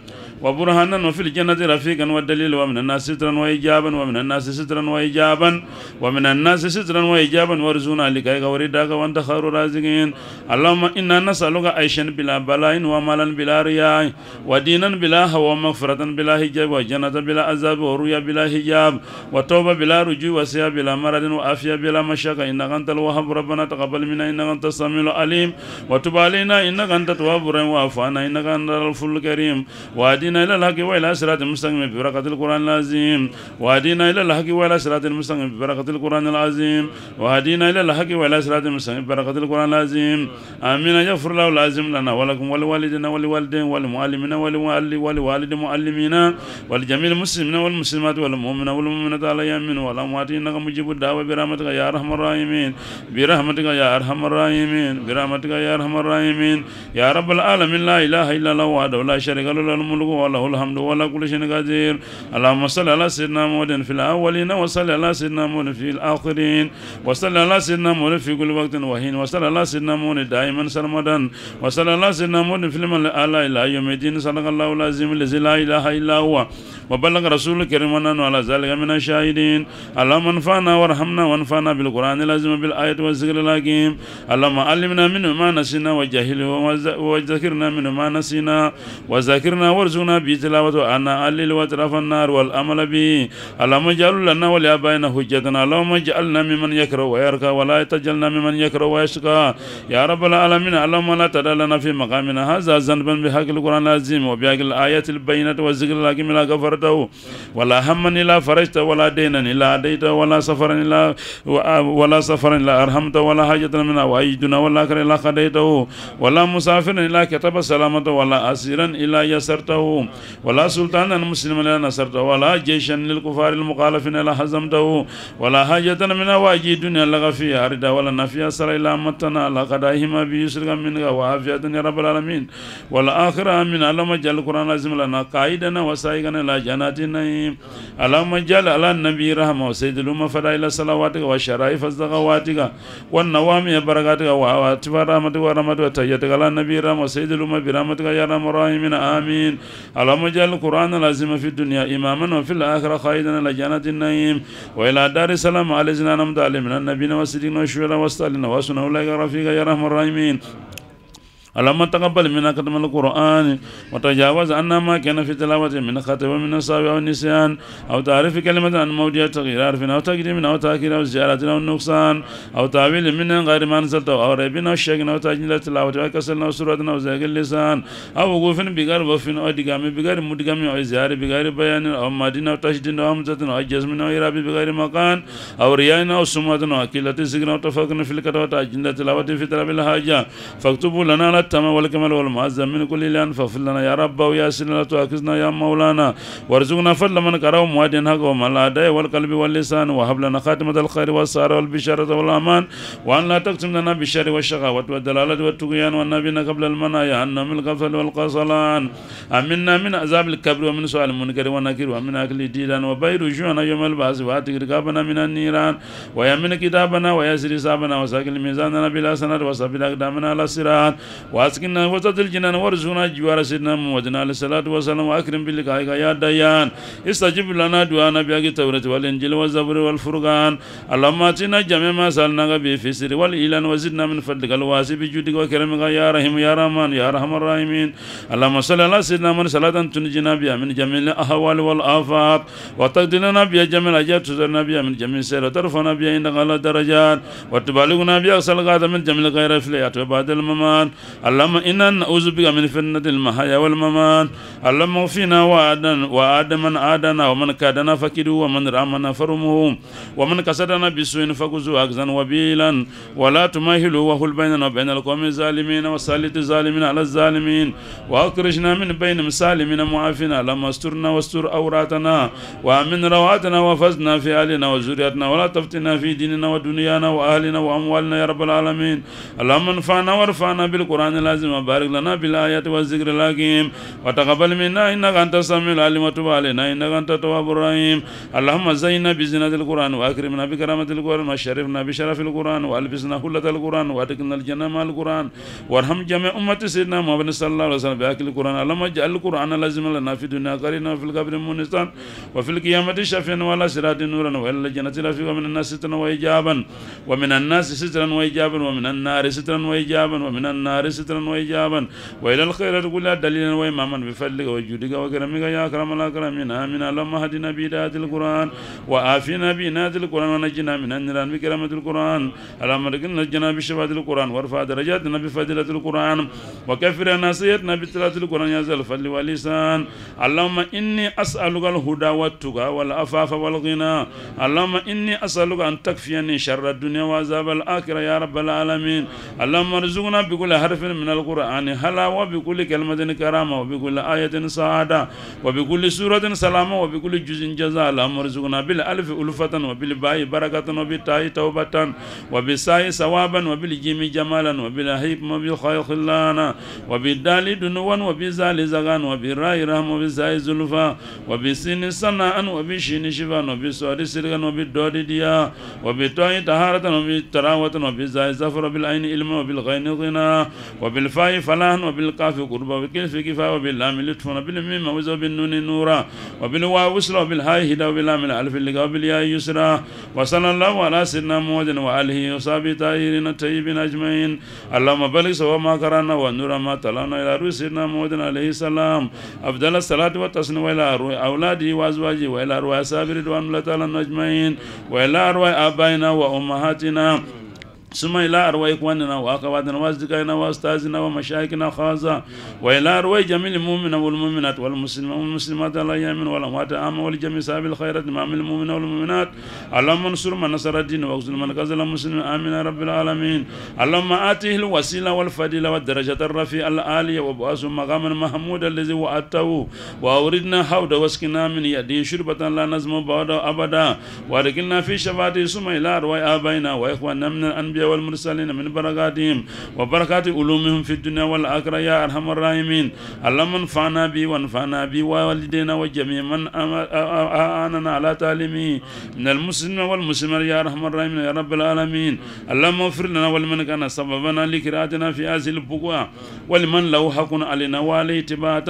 وبرهانا وفي الجنة رفيقا والدليل ومن الناس سترا وإجابا ومن الناس سترا وإجابا ومن الناس سترا وإجابا وارزقنا لكيك ورداك وأنت خير الرازقين اللهم إنا نسألك عيشا بلا بلاء ومالا بلا رياء ودينا بلا هوى ومغفرة بلا حجاب وجنة بلا عذاب ورؤيا بلا حجاب وتوبة بلا رجوع وسيا بلا مرض وعافية بلا مشاكل إنك أنت الوهاب ربنا تقبل منا إنك أنت السميع العليم وتب علينا إنك أنت التواب الرحيم واعف عنا إنك أنت الغفور الكريم وهدنا إلى الحق وإلى صراط المستقيم ببركة القرآن العظيم وهدنا إلى الحق وإلى صراط المستقيم ببركة القرآن العظيم وهدنا إلى الحق وإلى صراط المستقيم ببركة القرآن العظيم آمين يغفر الله العظيم لنا ولكم ولوالدنا ولوالدين ولمعلمنا ولوالد معلمينا ولجميع المسلمين والمسلمات والمؤمنين والمؤمنات على يمين والأموات إنك مجيب الدعوة برحمتك يا أرحم الراحمين برحمتك يا أرحم الراحمين برحمتك يا أرحم الراحمين يا رب العالمين لا إله إلا الله وحده لا شريك له له الملك وله الحمد وله كل شيء قدير اللهم صل على سيدنا محمد في الأولين وصل على سيدنا محمد في الآخرين وصل على سيدنا محمد في كل وقت وحين وصل على سيدنا محمد دائما سرمدا وصل على سيدنا محمد في المن على إلى يوم الدين صدق الله العظيم الذي لا إله إلا هو وبلغ رسول الكريم ونحن على ذلك من الشاهدين اللهم انفعنا وارحمنا وانفعنا بالقرآن العظيم بالآيات والذكر الحكيم اللهم علمنا منه ما نسينا وجهله وذكرنا منه ما نسينا وذكرنا وارزقنا بتلاوته أنا الليل وأطراف النار والأمل به اللهم اجعل لنا ولآبائنا حجتنا اللهم اجعلنا ممن يكره ويركى ولا تجعلنا ممن يكره ويشقى يا رب العالمين اللهم لا تدع لنا في مقامنا هذا ذنبا بحق القرآن العظيم وبحق الآيات البينات والذكر الحكيم لا غفرته ولا هما إلا فرجته ولا دينا إلا أديته ولا سفرا إلا أرحمته ولا حاجة من أوائجنا ولا كر إلا قضيته ولا مسافر إلا كتب سلامته ولا أسيرا إلا يسرته ولا سلطانا مسلما إلا نصرته ولا جيشا للكفار المخالفين إلا هزمته ولا حاجة من أوائج الدنيا لغا فيها رضا ولا نفيا سر إلا أمتنا لا قضائهما بيسرك منك وعافية يا رب العالمين والآخرة آمين اللهم اجعل القرآن العظيم لنا قائدنا وسائقنا إلى جنات النعيم اللهم اجعل على النبي رحمه وسيد الأمة فضائل صلواتك وشرائف صدقاتك والنوامي بركاتك وعواتف رحمتك ورحمتك وتحياتك على النبي رحمه وسيد الأمة برحمتك يا رحم الراحمين آمين اللهم اجعل القرآن العظيم في الدنيا إماما وفي الآخرة قائدنا إلى جنات النعيم وإلى دار السلام علينا نمت عليه من النبيين والصديقين والشهداء والصالحين وحسن أولئك رفيقا يا رحم الراحمين اللهم تقبل منا ختم القرآن وتجاوز عنا ما كان في تلاوته من خطأ ومن الصواب أو النسيان أو تعريف كلمة عن موضع تغيير حرف أو تقديم أو تأخير أو زيادة أو نقصان أو تعويل من غير ما نزلته أو ريب أو شك أو تأجيل تلاوته أو كسل أو سورة أو زيغ اللسان أو وقوف بغير وقف أو دغام بغير مدغام أو زيارة بغير بيان أو مدين أو تشديد أو همزة أو جزم أو إرابة بغير مكان أو رياء أو سمعة أو أكلة ذكر أو تفكر في الكتاب أو تأجيل تلاوته في طلب الحاجة فاكتبوا لنا التمام والكمال والمعزم من كل لان فاغفر لنا يا رب ويا سيدنا لا تؤاخذنا يا مولانا وارزقنا فضل من كرم موادين حق ومن لا داء والقلب واللسان وهب لنا خاتمة الخير والسعادة والبشارة والأمان وأن لا تقسم لنا بالشر والشقاوة والدلالة والطغيان والنبينا قبل المنايا عنا من الغفل والقصلان أمنا من عذاب الكبر ومن سؤال المنكر والنكير ومن أكل الديدان وبير رجوعنا يوم البعث وآتك رقابنا من النيران ويمن كتابنا ويسر حسابنا وساكن ميزاننا بلا سند وسبيل أقدامنا على الصراط واسكن وسط الجنان وارزقنا جوار سيدنا محمد عليه الصلاة والسلام وأكرم بلقائك يا ديان استجب لنا دعانا بحق التوراة والإنجيل والزبور والفرقان اللهم آتنا جميع ما سألناك به في السر والإعلان وزدنا من فضلك الواسع بجودك وكرمك يا رحيم يا رحمن يا أرحم الراحمين اللهم صل على سيدنا محمد صلاة تنجينا بها من جميع الأهوال والآفات وتقضي لنا بها جميع الحاجات تسرنا بها من جميع السير وترفعنا بها عندك على الدرجات وتبلغنا بها أقصى الغايات من جميع الخير الفليات وبعد الممات اللهم إنا نعوذ بك من فتنة المحيا والممات اللهم وفينا وعاد من عادنا ومن كادنا فكده ومن رامنا فرمه ومن كسدنا بسوء فكزو أخزا وبيلا ولا تمهلوا وهل بيننا وبين القوم الظالمين وسالط الظالمين على الظالمين وأخرجنا من بينهم سالمين معافين اللهم استرنا واستر أوراتنا وأمن رواتنا وفزنا في أهلنا وزرياتنا ولا تفتنا في ديننا ودنيانا وأهلنا وأموالنا يا رب العالمين اللهم انفعنا وارفعنا بالقرآن القرآن العظيم وبارك لنا بالآيات والذكر الحكيم وتقبل منا إنك أنت السميع العليم وتب علينا إنك أنت التواب الرحيم اللهم زينا بزينة القرآن وأكرمنا بكرامة القرآن وشرفنا بشرف القرآن وألبسنا حلة القرآن وأدخلنا الجنة مع القرآن وارحم جميع أمة سيدنا محمد صلى الله عليه وسلم بأكل القرآن اللهم اجعل القرآن لازم لنا في الدنيا قرينا وفي القبر مونسا وفي القيامة شفيعا وعلى صراط نورا وإلى الجنة رفيقا ومن الناس سترا وإجابا ومن الناس سترا وإجابا ومن النار سترا وإجابا ومن النار سترا وإجابا وإلى الخيرات كلها دليلا وإماما بفضلك وجودك وكرمك يا أكرم الأكرمين آمين اللهم اهدنا بهداية القرآن وآفنا بعناية القرآن ونجنا من النيران بكرامة القرآن اللهم نجنا بشفاعة القرآن وارفع درجاتنا بفضيلة القرآن وكفر عنا سيئاتنا بتلاوة القرآن يا ذا الفضل والإحسان اللهم إني أسألك الهدى والتقى والعفاف والغنى اللهم إني أسألك أن تكفيني شر الدنيا وعذاب الآخرة يا رب العالمين اللهم ارزقنا بكل حرف من القرآن هلا وبكل كلمة كرامة وبكل آية سعادة وبكل سورة سلامة وبكل جزء جزاء اللهم ارزقنا بالألف ألفة وبالباء بركة وبالتاء توبة وبالساء ثوابا وبالجيم جمالا وبالهيب وبالخير خلانا وبالدال دنوا وبالزال زغان وبالراء رحم وبالزاء زلفا وبالسين سناء وبالشين شفا وبالصاد سرقا وبالدود ديا وبالتاء طهارة وبالتراوة وبالزاء زفر وبالعين علم وبالغين غنى وبالفاء فلاح وبالقاف قربا وبالكلف كفا وباللام لطف وبالميم وبالنون نورا وبالواو وسرا وبالهاء هدى وباللام الألف اللقاء وبالياء يسرا وصلى الله على سيدنا محمد وآله وصحبه الطاهرين الطيبين أجمعين اللهم بلغ سوى ما قرانا ونور ما تلانا إلى روح سيدنا محمد عليه السلام أفضل الصلاة والتسليم وإلى أرواح أولاده وأزواجه وإلى أرواح أصحابه رضوان الله تعالى أجمعين وإلى أرواح آبائنا وأمهاتنا ثم إلى أرواح إخواننا وأخواتنا وأصدقائنا وأستاذنا ومشايخنا خاصة وإلى أرواح جميع المؤمنين والمؤمنات والمسلمين والمسلمات الأحياء والأموات عامة ولجميع صاحب الخيرات مع المؤمنين والمؤمنات اللهم انصر من نصر الدين واخذل من خذل المسلمين آمين يا رب العالمين اللهم آته الوسيلة والفضيلة والدرجة الرفيعة العالية وابعثه مقاما محمودا الذي وعدته وأوردنا حوض واسقنا من يده شربة لا نزم بعده أبدا وأدخلنا في شفاعته ثم إلى أرواح آبائنا وإخواننا من الأنبياء والمرسلين من بركاتهم وبركات علومهم في الدنيا والآخرة يا أرحم الراحمين اللهم انفعنا بي وانفعنا بي ووالدينا وجميع من أعاننا على تعليمه من المسلمين والمسلمات يا أرحم الراحمين يا رب العالمين اللهم اغفر لنا ولمن كان سببنا لقراءتنا في هذه البقوع ولمن له حق علينا وعليه تباعة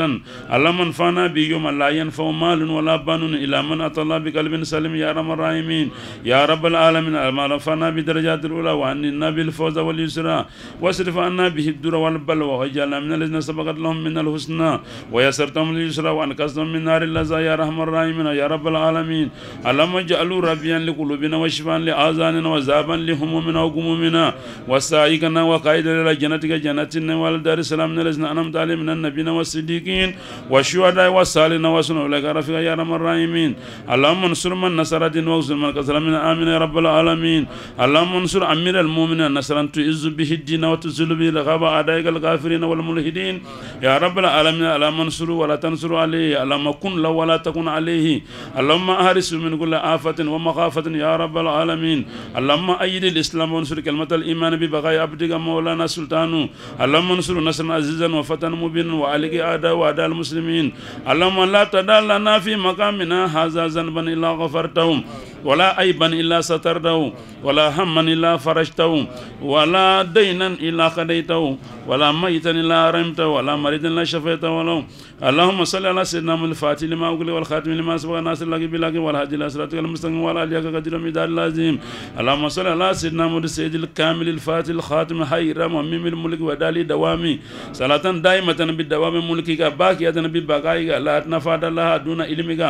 اللهم انفعنا بي يوم لا ينفع مال ولا بنون إلا من أتى الله بقلب سليم يا أرحم الراحمين يا رب العالمين اللهم انفعنا بدرجات الأولى وعننا بالفوز واليسرى واصرف عنا به الدر والبلوى واجعلنا من الذين سبقت لهم من الحسنى ويسرتهم اليسرى وانقذتهم من نار اللظى يا ارحم الراحمين يا رب العالمين اللهم اجعلوا ربيا لقلوبنا وشفاء لاذاننا وذهابا لهمومنا وغمومنا وسائقنا وقائدنا الى جنتك جنتنا والدار السلام من الذين انعمت عليهم من النبيين والصديقين والشهداء والصالحين وحسن اولئك رفيقا يا ارحم الراحمين اللهم انصر من نصر الدين واخذل من كسر من امين يا رب العالمين اللهم انصر امير المؤمنين نصرا تعز به الدين وتذل به رغب اعدائك الكافرين والملحدين يا رب العالمين اللهم انصر ولا تنصر عليه اللهم كن له ولا تكن عليه اللهم احرس من كل آفة ومخافة يا رب العالمين اللهم أيد الإسلام وانصر كلمة الإيمان ببقاء عبدك مولانا سلطان اللهم انصر نصرا عزيزا وفتى مبينا وعليك أعداء وأعداء المسلمين اللهم لا تدع لنا في مقامنا هذا ذنبا إلا غفرته ولا عيبا إلا سترته ولا هما إلا فرجته ولا دينا إلا قضيته ولا ميتا إلا رحمته ولا مريضا إلا شفيته ولو اللهم صل على سيدنا محمد الفاتح لما أغلق والخاتم لما سبق ناصر لك بالحق والهادي إلى صراطك المستقيم وعلى آله حق قدره ومقداره العظيم اللهم صل على سيدنا محمد السيد الكامل الفاتح الخاتم حي رام وميم الملك ودالي دوامي صلاة دائمة بدوام ملكك باقية ببقائك لا تنفاد لها دون علمك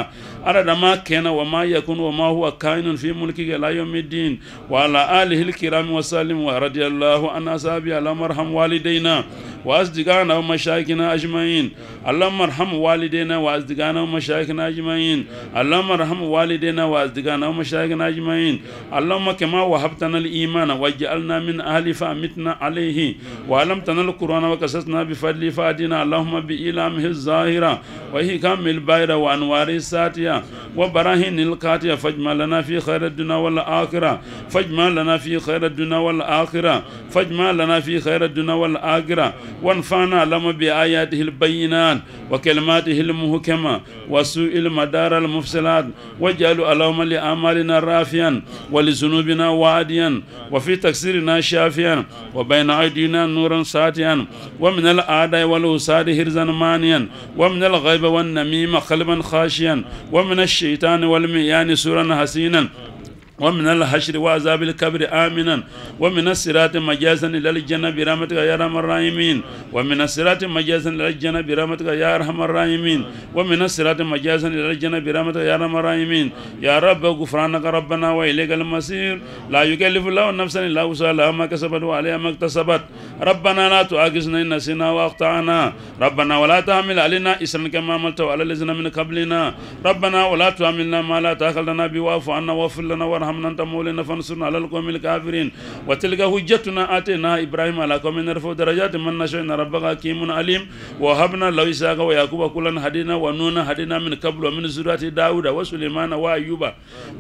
أرد ما كان وما يكون وما هو كائن في ملكك لا يوم الدين وعلى آله الكرام وسلم ورضي الله عن أصحابه اللهم ارحم والدينا وأصدقائنا ومشايخنا أجمعين اللهم ارحم والدينا وأصدقائنا ومشايخنا أجمعين اللهم ارحم والدينا وأصدقائنا ومشايخنا أجمعين اللهم كما وهبتنا الإيمان وجعلنا من أهل فأمتنا عليه وعلمتنا القرآن وقصصنا بفضل فادنا اللهم بإلهامه الظاهرة وحكام الباهرة وأنوار الساتية وبراهين القاطعة فاجمع لنا في خير الدنيا والآخرة فاجمع لنا في خير الدنيا والآخرة فاجمع لنا في خير الدنيا والآخرة وانفعنا لما بآياته البينات وكلماته المحكمة وسوء المدار المفصلات واجعلوا اللهم لأعمالنا رافيا ولذنوبنا واديا وفي تكسيرنا شافيا وبين أيدينا نورا ساتيا ومن الأعداء والأساد هرزا مانيا ومن الغيب والنميمة قلبا خاشيا ومن الشيطان والميان سورا حسينا ومن الحشر وعذاب الكبر آمنا ومن الصراط مجازا إلى الجنة برحمتك يا أرحم الراحمين ومن الصراط مجازا إلى الجنة برحمتك يا أرحم الراحمين ومن الصراط مجازا إلى الجنة برحمتك يا أرحم الراحمين يا رب غفرانك ربنا وإليك المصير لا يكلف الله نفسا إلا وسعها ما كسبت وعليها ما اكتسبت ربنا لا تؤاخذنا إن نسينا وأخطأنا ربنا ولا تحمل علينا إصرا كما حملته على الذين من قبلنا ربنا ولا تحملنا ما لا طاقة لنا به واعف عنا واغفر لنا وارحمنا أنت مولانا فانصرنا على القوم الكافرين وتلك حجتنا آتينا إبراهيم على قوم نرفع درجات من نشاء إن ربك حكيم عليم وهبنا له إسحاق ويعقوب كلا هدينا ونونا هدينا من قبل ومن ذرية داود وسليمان وأيوب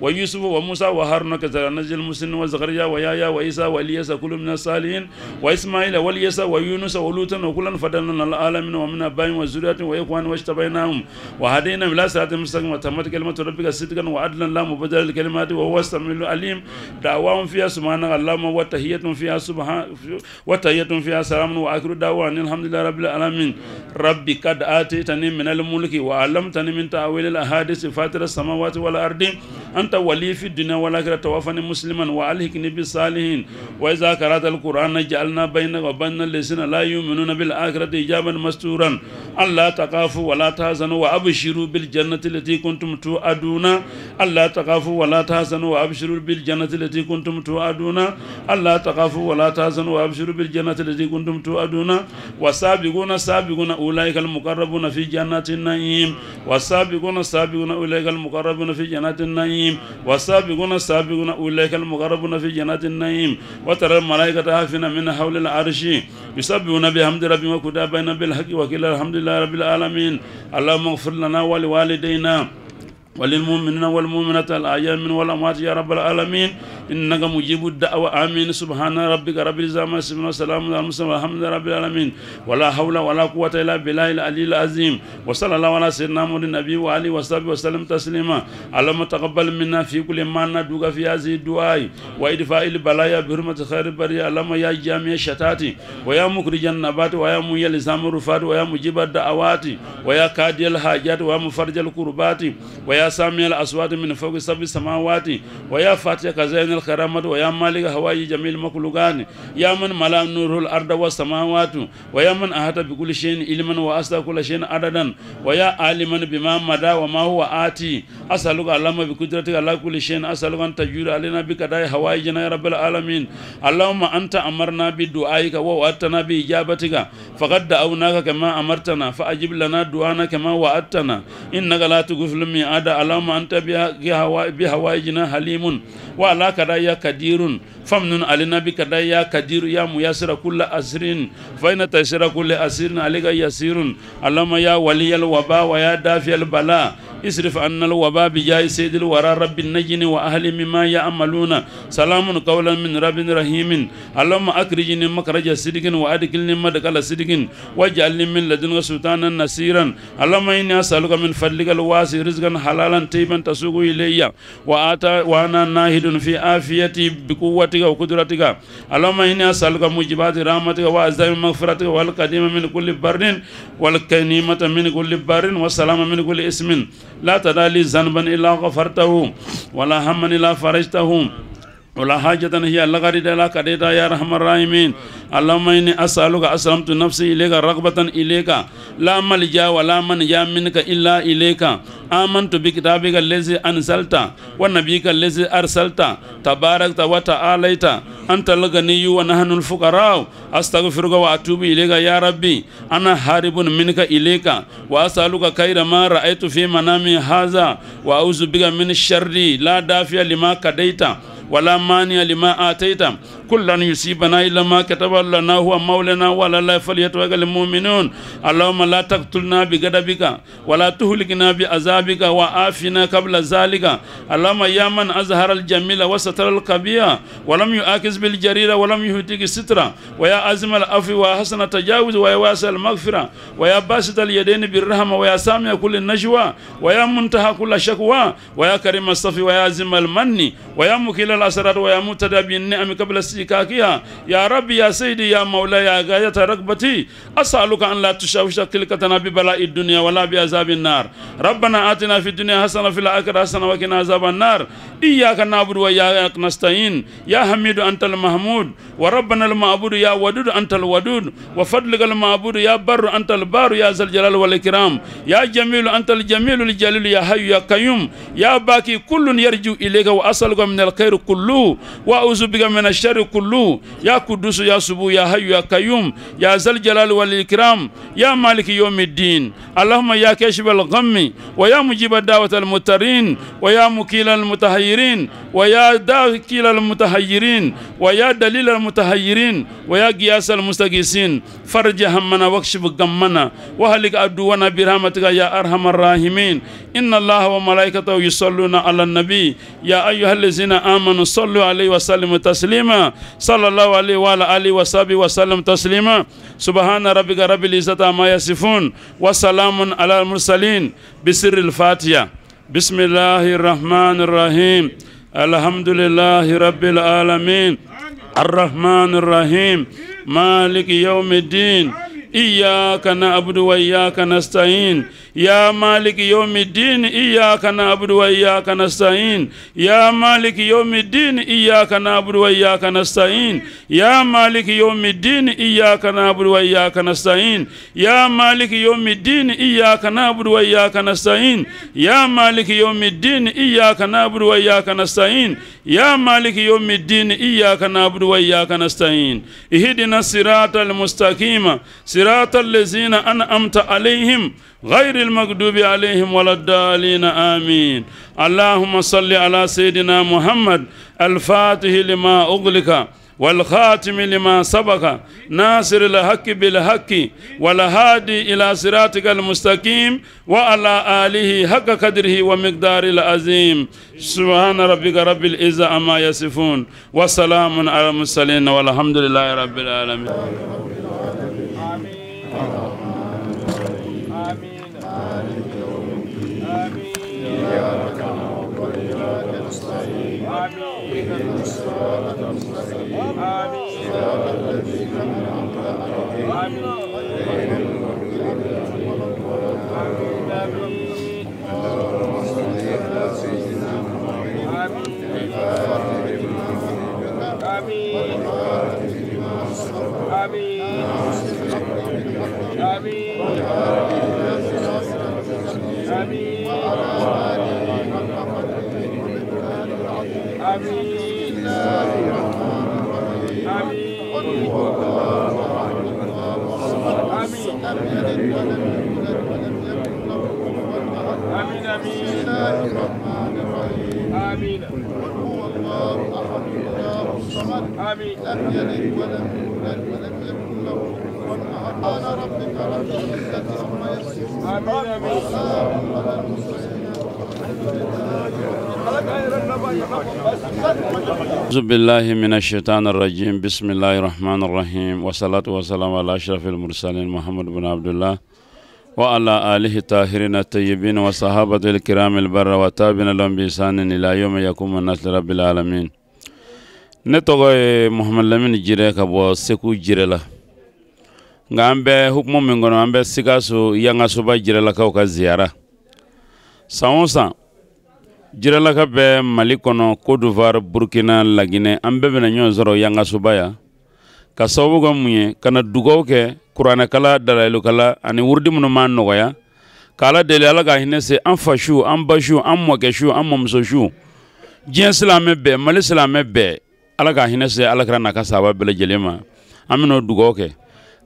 ويوسف وموسى وهارون كذلك نجزي المحسنين وزكريا ويحيى وعيسى وإلياس كل من الصالحين وإسماعيل واليسع ويونس ولوطا وكلا فضلنا العالمين ومن آبائهم وذرياتهم وإخوانهم واجتبيناهم وهديناهم إلى صراط مستقيم وتمت كلمة ربك صدقا وعدلا لا مبدل لكلماته وهو السميع العليم دعواهم فيها سبحانك اللهم وتحيتهم فيها سلام وآخر دعواهم الحمد لله رب العالمين ربي قد آتيتني من الملك وعلمتني من تأويل الأحاديث فاطر السماوات والأرض أنت ولي في الدنيا والآخرة توفني مسلما وألحقني بالصالحين وإذا قرأت القرآن جعلنا بينك وبين الذين لا يؤمنون بالآخرة حجابا مستورا ألا تخافوا ولا تحزنوا وأبشروا بالجنة التي كنتم توعدون ألا تخافوا ولا تحزنوا وأبشروا بالجنة التي كنتم توعدون ألا تخافوا ولا تحزنوا وأبشروا بالجنة التي كنتم توعدون والسابقون السابقون أولئك المقربون في جنات النعيم والسابقون السابقون أولئك المقربون في جنات النعيم والسابقون السابقون أولئك المقربون في جنات النعيم وترى الملائكة حافين من حول العرش يسبحون بحمد ربهم وكتاب بينهم بالحق وكلا الحمد لله رب العالمين اللهم اغفر لنا ولوالدينا وللمؤمنين والمؤمنات الأحياء والأموات يا رب العالمين إنك مجيب الدعوة آمين سبحان ربك رب العزة عما يصفون وسلام على المرسلين والحمد لله رب العالمين ولا حول ولا قوة إلا بالله العلي العظيم وصلى الله على سيدنا محمد النبي وآله وصحبه وسلم تسليما اللهم تقبل منا في كل ما ندعو في هذه الدعاء وإدفاء البلايا بحرمة خير البرية اللهم يا جامع الشتات ويا مخرج النبات ويا مؤيي لسام الرفات ويا مجيب الدعوات ويا قاضي الحاجات ويا مفرج الكربات ويا سامي الأصوات من فوق سبع السماوات ويا فاتح خزائن الكرامات ويا مالك هواي جميع المخلوقات يا من ملا نور الأرض والسماوات ويا من أحاط بكل شيء علما وأحصى كل شيء عددا ويا عالما بما مدى وما هو آتي أسألك اللهم بقدرتك على كل شيء أسألك أن تجود علينا بقضاء هوائجنا يا رب العالمين اللهم أنت أمرنا بدعائك ووعدتنا بإجابتك فقد دعوناك كما أمرتنا فأجب لنا دعانا كما وعدتنا إنك لا تغفر الميعاد اللهم أنت بهوائجنا حليم وعلى كدايا كدير فمن علينا بكدايا كدير يا ميسر كل أسر فإن تيسر كل أسر عليك يسير اللهم يا ولي الوباء ويا دافع البلاء اصرف عنا الوباء بجاه سيد الورى رب النجن وأهل مما يعملون سلام قولا من رب رحيم اللهم أخرجني مخرج صدق وأدخلني مدخل صدق واجعلني من لدنك سلطانا نصيرا اللهم إني أسألك من فضلك الواسع رزقا حلالا طيبا تسوق إلي وأنا ناهد في عافيتي بقوتك وقدرتك اللهم إني أسألك موجبات رحمتك وعزائم مغفرتك والقديم من كل بر والكنيمة من كل بر والسلام من كل اسم لا تدع لي ذنبا إلا غفرته ولا هما إلا فرجته ولا حاجة هي لغريد لا كديتا يا رحم الراحمين اللهم إني أسألك أسلمت نفسي إليك رغبة إليك لا ملجأ ولا منجا منك إلا إليك آمنت بكتابك الذي أنزلت ونبيك الذي أرسلت تباركت وتعاليت أنت الغني ونحن الفقراء أستغفرك وأتوب إليك يا ربي أنا هارب منك إليك وأسألك خير ما رأيت في منامي هذا وأعوذ بك من الشر لا دافع لما كديت ولا مانع لما آتيت كل لن يصيبنا إلا ما كتب لنا هو مولانا ولا لا فليتوكل المؤمنون اللهم لا تقتلنا بغضبك ولا تهلكنا بعذابك وعافنا قبل ذلك اللهم يا من أظهر الجميل وستر القبيح ولم يؤاخذ بالجريرة ولم يهتك سترة ويا عظيم العفو وحسن التجاوز ويا واسع المغفرة ويا باسط اليدين بالرحمة ويا سامع كل النجوى ويا منتهى كل شكوى ويا كريم الصفي ويا عظيم المن ويا مكيل الأسرار ويا متدى بالنعم قبل استكاكها يا ربي يا سيدي يا مولاي يا غاية رغبتي أسألك أن لا تشوش كلكتنا ببلاء الدنيا ولا بعذاب النار ربنا آتنا في الدنيا حسنة في الآخرة حسنة وقنا عذاب النار إياك نعبد وإياك نستعين يا حميد أنت المحمود وربنا المعبود يا ودود أنت الودود وفضلك المعبود يا بر أنت البار يا ذا الجلال والإكرام يا جميل أنت الجميل الجليل يا حي يا قيوم يا باقي كل يرجو إليك وأسألك من الخير كله وأعوذ بك من الشر كله يا قدوس يا سبو يا حي يا قيوم يا ذا الجلال والإكرام يا مالك يوم الدين اللهم يا كاشف الغم ويا مجيب دعوة المضطرين ويا مكيل المتحيرين ويا داكيل المتحيرين ويا دليل المتحيرين ويا قياس المستغيثين فرج همنا واكشف غمنا وهلك عدونا برحمتك يا أرحم الراحمين إن الله وملائكته يصلون على النبي يا أيها الذين آمنوا صلوا عليه وسلموا تسليما صلى الله عليه وعلى آله وصحبه وسلم تسليما سبحان ربك رب العزة عما يصفون وسلام على المرسلين بسر الفاتحة بسم الله الرحمن الرحيم الحمد لله رب العالمين الرحمن الرحيم مالك يوم الدين إياك نعبد وإياك نستعين يا مالك يوم الدين إياك نعبد وإياك نستعين يا مالك يوم الدين إياك نعبد وإياك نستعين يا مالك يوم الدين إياك نعبد وإياك نستعين يا مالك يوم الدين إياك نعبد وإياك نستعين يا مالك يوم الدين إياك نعبد وإياك نستعين يا مالك يوم الدين إياك نعبد وإياك نستعين اهدنا الصراط المستقيم صراط الذين أنعمت عليهم غير المغضوب عليهم ولا الضالين آمين اللهم صل على سيدنا محمد الفاتح لما أغلق والخاتم لما سبق ناصر الحق بالحق والهادي إلى صراطك المستقيم وعلى آله حق قدره ومقدار العظيم سبحان ربك رب العزة عما يصفون وسلام على المرسلين والحمد لله رب العالمين أعوذ بالله من الشيطان الرجيم بسم الله الرحمن الرحيم والصلاة والسلام على أشرف المرسلين محمد بن عبد الله وعلى آله الطاهرين الطيبين وصحابة الكرام البر وتابعين لهم بإحسان إلى يوم يقوم الناس لرب العالمين نتوغي محمد لمن جيري كبو سكو جيري لا نغامبي حكم من غنو امبي سيغاسو يانغاسوبا جيري لا كاوكا زيارة ساونسا jira la ka be Mali kono Côte d'Ivoire Burkina la Guinée ambe bena nyon zoro yanga subaya ka sawu ga munye kana dugo ke Qur'ana kala dalailu kala ani wurdi mun man no ya kala dele ala ga hinese an fashu an bashu an mokeshu an momsoshu jin islam be Mali islam be ala ga hinese ala krana ka saba bele jelema amino dugo ke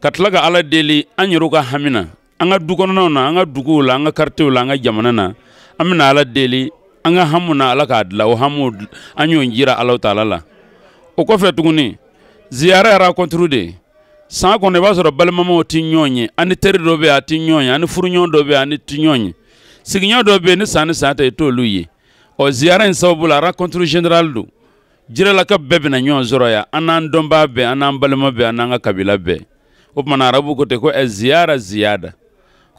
katlaga ala deli an yuruga hamina an ga dugo no na an ga dugu la an ga kartu la an ga jamana na amina ala deli anga hamuna ala ka adla o hamud anyo njira Allah taala la o ko fe tuguni ziyara yɛrɛ contre de san kɔnɔ i b'a sɔrɔ balimamaw ti ɲɔgɔn ye ani teri dɔ bɛ a ti ɲɔgɔn ye ani furuɲɔgɔn dɔ bɛ ani ti ɲɔgɔn ye sigiɲɔgɔn dɔ bɛ ni san ni san ta i t'olu ye ziyara in sababu la rencontre générale do jiralaka bɛɛ bɛna ɲɔgɔn sɔrɔ yan an n'an dɔnbaa bɛɛ an n'an balima bɛɛ an n'an ka kabila bɛɛ o tumana arabu ko ten ko ziyara ziyada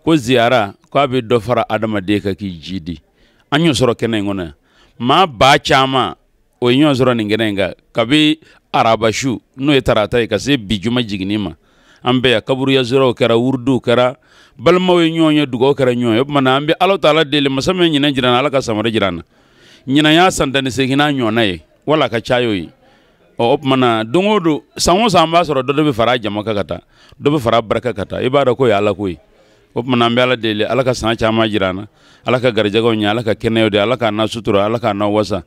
ko ziyara ko a bɛ dɔ fara adamaden kan k'i ji di an y'o sɔrɔ kɛnɛ in kɔnɔ yan maa ba caman o ye ɲɔgɔn sɔrɔ nin kɛnɛ in kan kabi arabashu n'o ye tarata ye ka se bi juma jiginni ma an bɛɛ yan kaburuya zɔrɔw kɛra wuruduw kɛra balimaw ye ɲɔgɔn ye dugawu kɛra ɲɔgɔn ye o tumana an bɛ Alahu Taala deli masa min ɲinɛ jira na Ala ka samara jira na ɲinɛ y'a san 18 ɲɔgɔnna ye wala ka ca y'o ye o tumana don o don san o san an b'a sɔrɔ dɔ bɛ fara a jama kan ka taa dɔ bɛ fara a barika ka taa i b'a dɔn k'o ye Ala ko ye o tumana an bɛ Ala deli Ala ka san caman jira na Ala ka garijɛgɛw ɲɛ Ala ka kɛnɛyaw de Ala k'a na sutura Ala k'a na wasa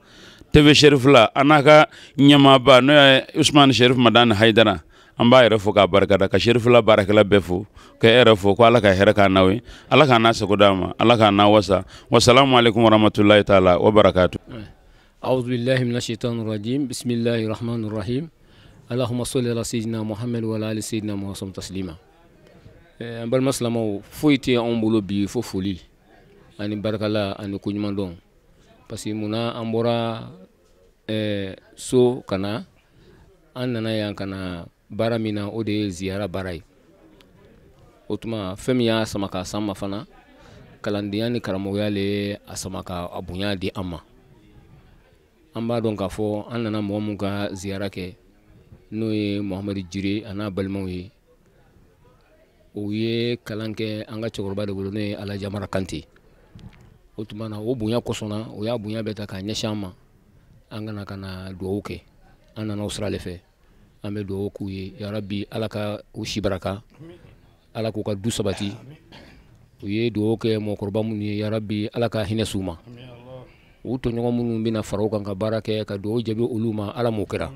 TV Cherifla an n'a ka ɲɛmaaba n'o ye Usman Sherif Madani Haidara an b'a yɛrɛ fo k'a barikada ka Cherifla baarakɛla bɛɛ fo ka e yɛrɛ fo ko Ala ka hɛrɛ k'a n'aw ye Ala k'a n'a sago d'a ma Ala k'a n'a wasa wasalamu alaikum warahmatullahi taala wa barakatuh. أعوذ بالله من الشيطان الرجيم بسم الله الرحمن الرحيم اللهم صل على سيدنا محمد وعلى آل سيدنا محمد تسليما بل مسلمو فويتي أم بلو بي فوفولي أني بارك الله أني كونيمان دون بس منا أمبورا سو كنا أننا يان كنا بارامينا أودي زيارة باراي أتما فميا سماكا سما فنا كلاندياني كرامويا لي أسماكا أبويا دي أما an b'a dɔn k'a fɔ an nana mɔgɔ mun ka ziyara kɛ n'o ye Muhamadu Jire a n'a balimaw ye o ye kalan kɛ an ka cɛkɔrɔba de bolo n'o ye Alaji Amara Kante o tuma na o bonya kɔsɔnna o y'a bonya bɛɛ ta k'a ɲɛsin an ma an kana ka na dugawu kɛ an nana o sira de fɛ an bɛ dugawu k'u ye yarabi Ala ka u si baraka Ala k'u ka du sabati u ye dugawu kɛ mɔgɔkɔrɔba minnu ye yarabi Ala ka hinɛ s'u ma u tɔɲɔgɔn minnu bɛna fara u kan ka baara kɛ ka dugawu jaabi olu ma Ala m'o kɛra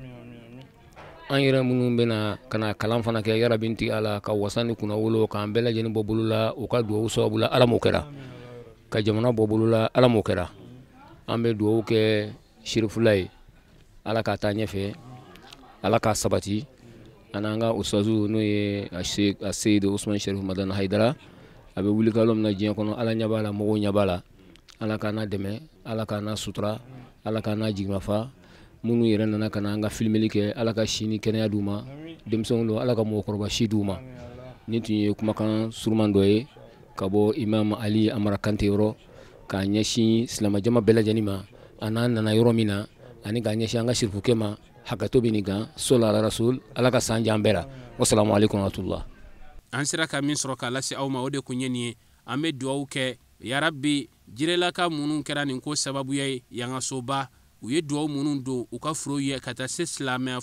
an yɛrɛ minnu bɛna ka na kalan fana kɛ yarabi n tigi Ala ka wasa ni kunna wolo k'an bɛɛ lajɛlen bɔ bolo la u ka dugawu sababu la Ala m'o kɛra ka jamana bɔ bolo la Ala m'o kɛra an bɛ dugawu kɛ Cherifla ye Ala k'a taa ɲɛfɛ Ala k'a sabati an'an ka ustazu n'o ye a Seyid Usman Sherif Madani Haidara a bɛ wuli kalo min na diɲɛ kɔnɔ Ala ɲɛ b'a la mɔgɔw ɲɛ b'a la Ala k'a na dɛmɛ Ala k'a na sutura Ala k'a na jigimafa minnu yɛrɛ nana ka na an ka filmeli kɛ Ala ka si ni kɛnɛya d'u ma denmisɛnw don Ala ka mɔgɔkɔrɔba si d'u ma ni tun ye kumakan suruman dɔ ye ka bɔ Imam Ali Amara Kante yɔrɔ k'a ɲɛsin silamɛjama bɛɛ lajɛlen ma a n'an nana yɔrɔ min na ani k'a ɲɛsin an ka sirifukɛ ma hakɛto bɛ nin kan sɔli ala rasul Ala ka san diya an bɛɛ la wasalamu alaikum warahmatullah. an sera ka min sɔrɔ k'a lase aw ma o de kun ye nin ye an bɛ dugawu kɛ yarabi jirelaka minnu kɛra nin ko sababuya ye yangasoba u ye dugawu minnu don u ka furu ye ka taa se silamɛ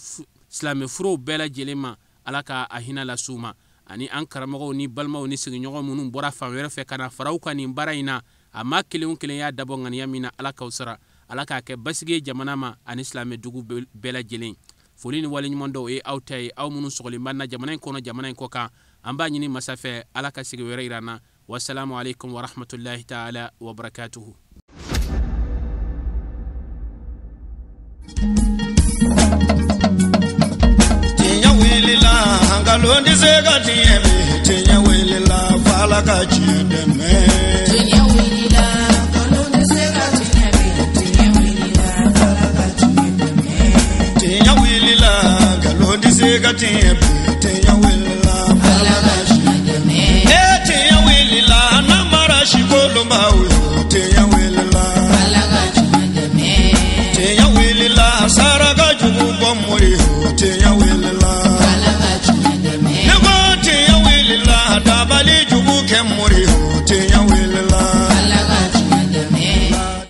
furuw bɛɛ lajɛlen ma Ala ka a hinɛ las'u ma ani an karamɔgɔw ni balimaw ni sigiɲɔgɔn minnu bɔra fan wɛrɛ fɛ ka na fara u kan nin baara in na a ma kelen o kelen y'a dabɔ ŋaniya min na Ala k'aw sara Ala k'a kɛ basigi ye jamana ma ani silamɛ dugu bɛɛ lajɛlen foli ni waleɲuman dɔw ye aw ta ye aw minnu sɔgɔlen b'an na jamana in kɔnɔ jamana in kɔ kan an b'a ɲini masa fɛ Ala ka sigi wɛrɛ yira an na wassalamu alaikum warahmatullahi ta'ala wa barakatuhu. Tinya wilila hangalondi zega tiemi tinya wilila fala ka chideme tinya wilila hangalondi zega tiemi tinya wilila fala ka chideme tinya wilila hangalondi zega tiemi tinya wilila fala ka chideme tinya wilila namara shikolo mawe tinya wilila fala ka chideme tinya wilila saraka jubu bomori tinya wilila fala ka chideme nebo tinya wilila dabali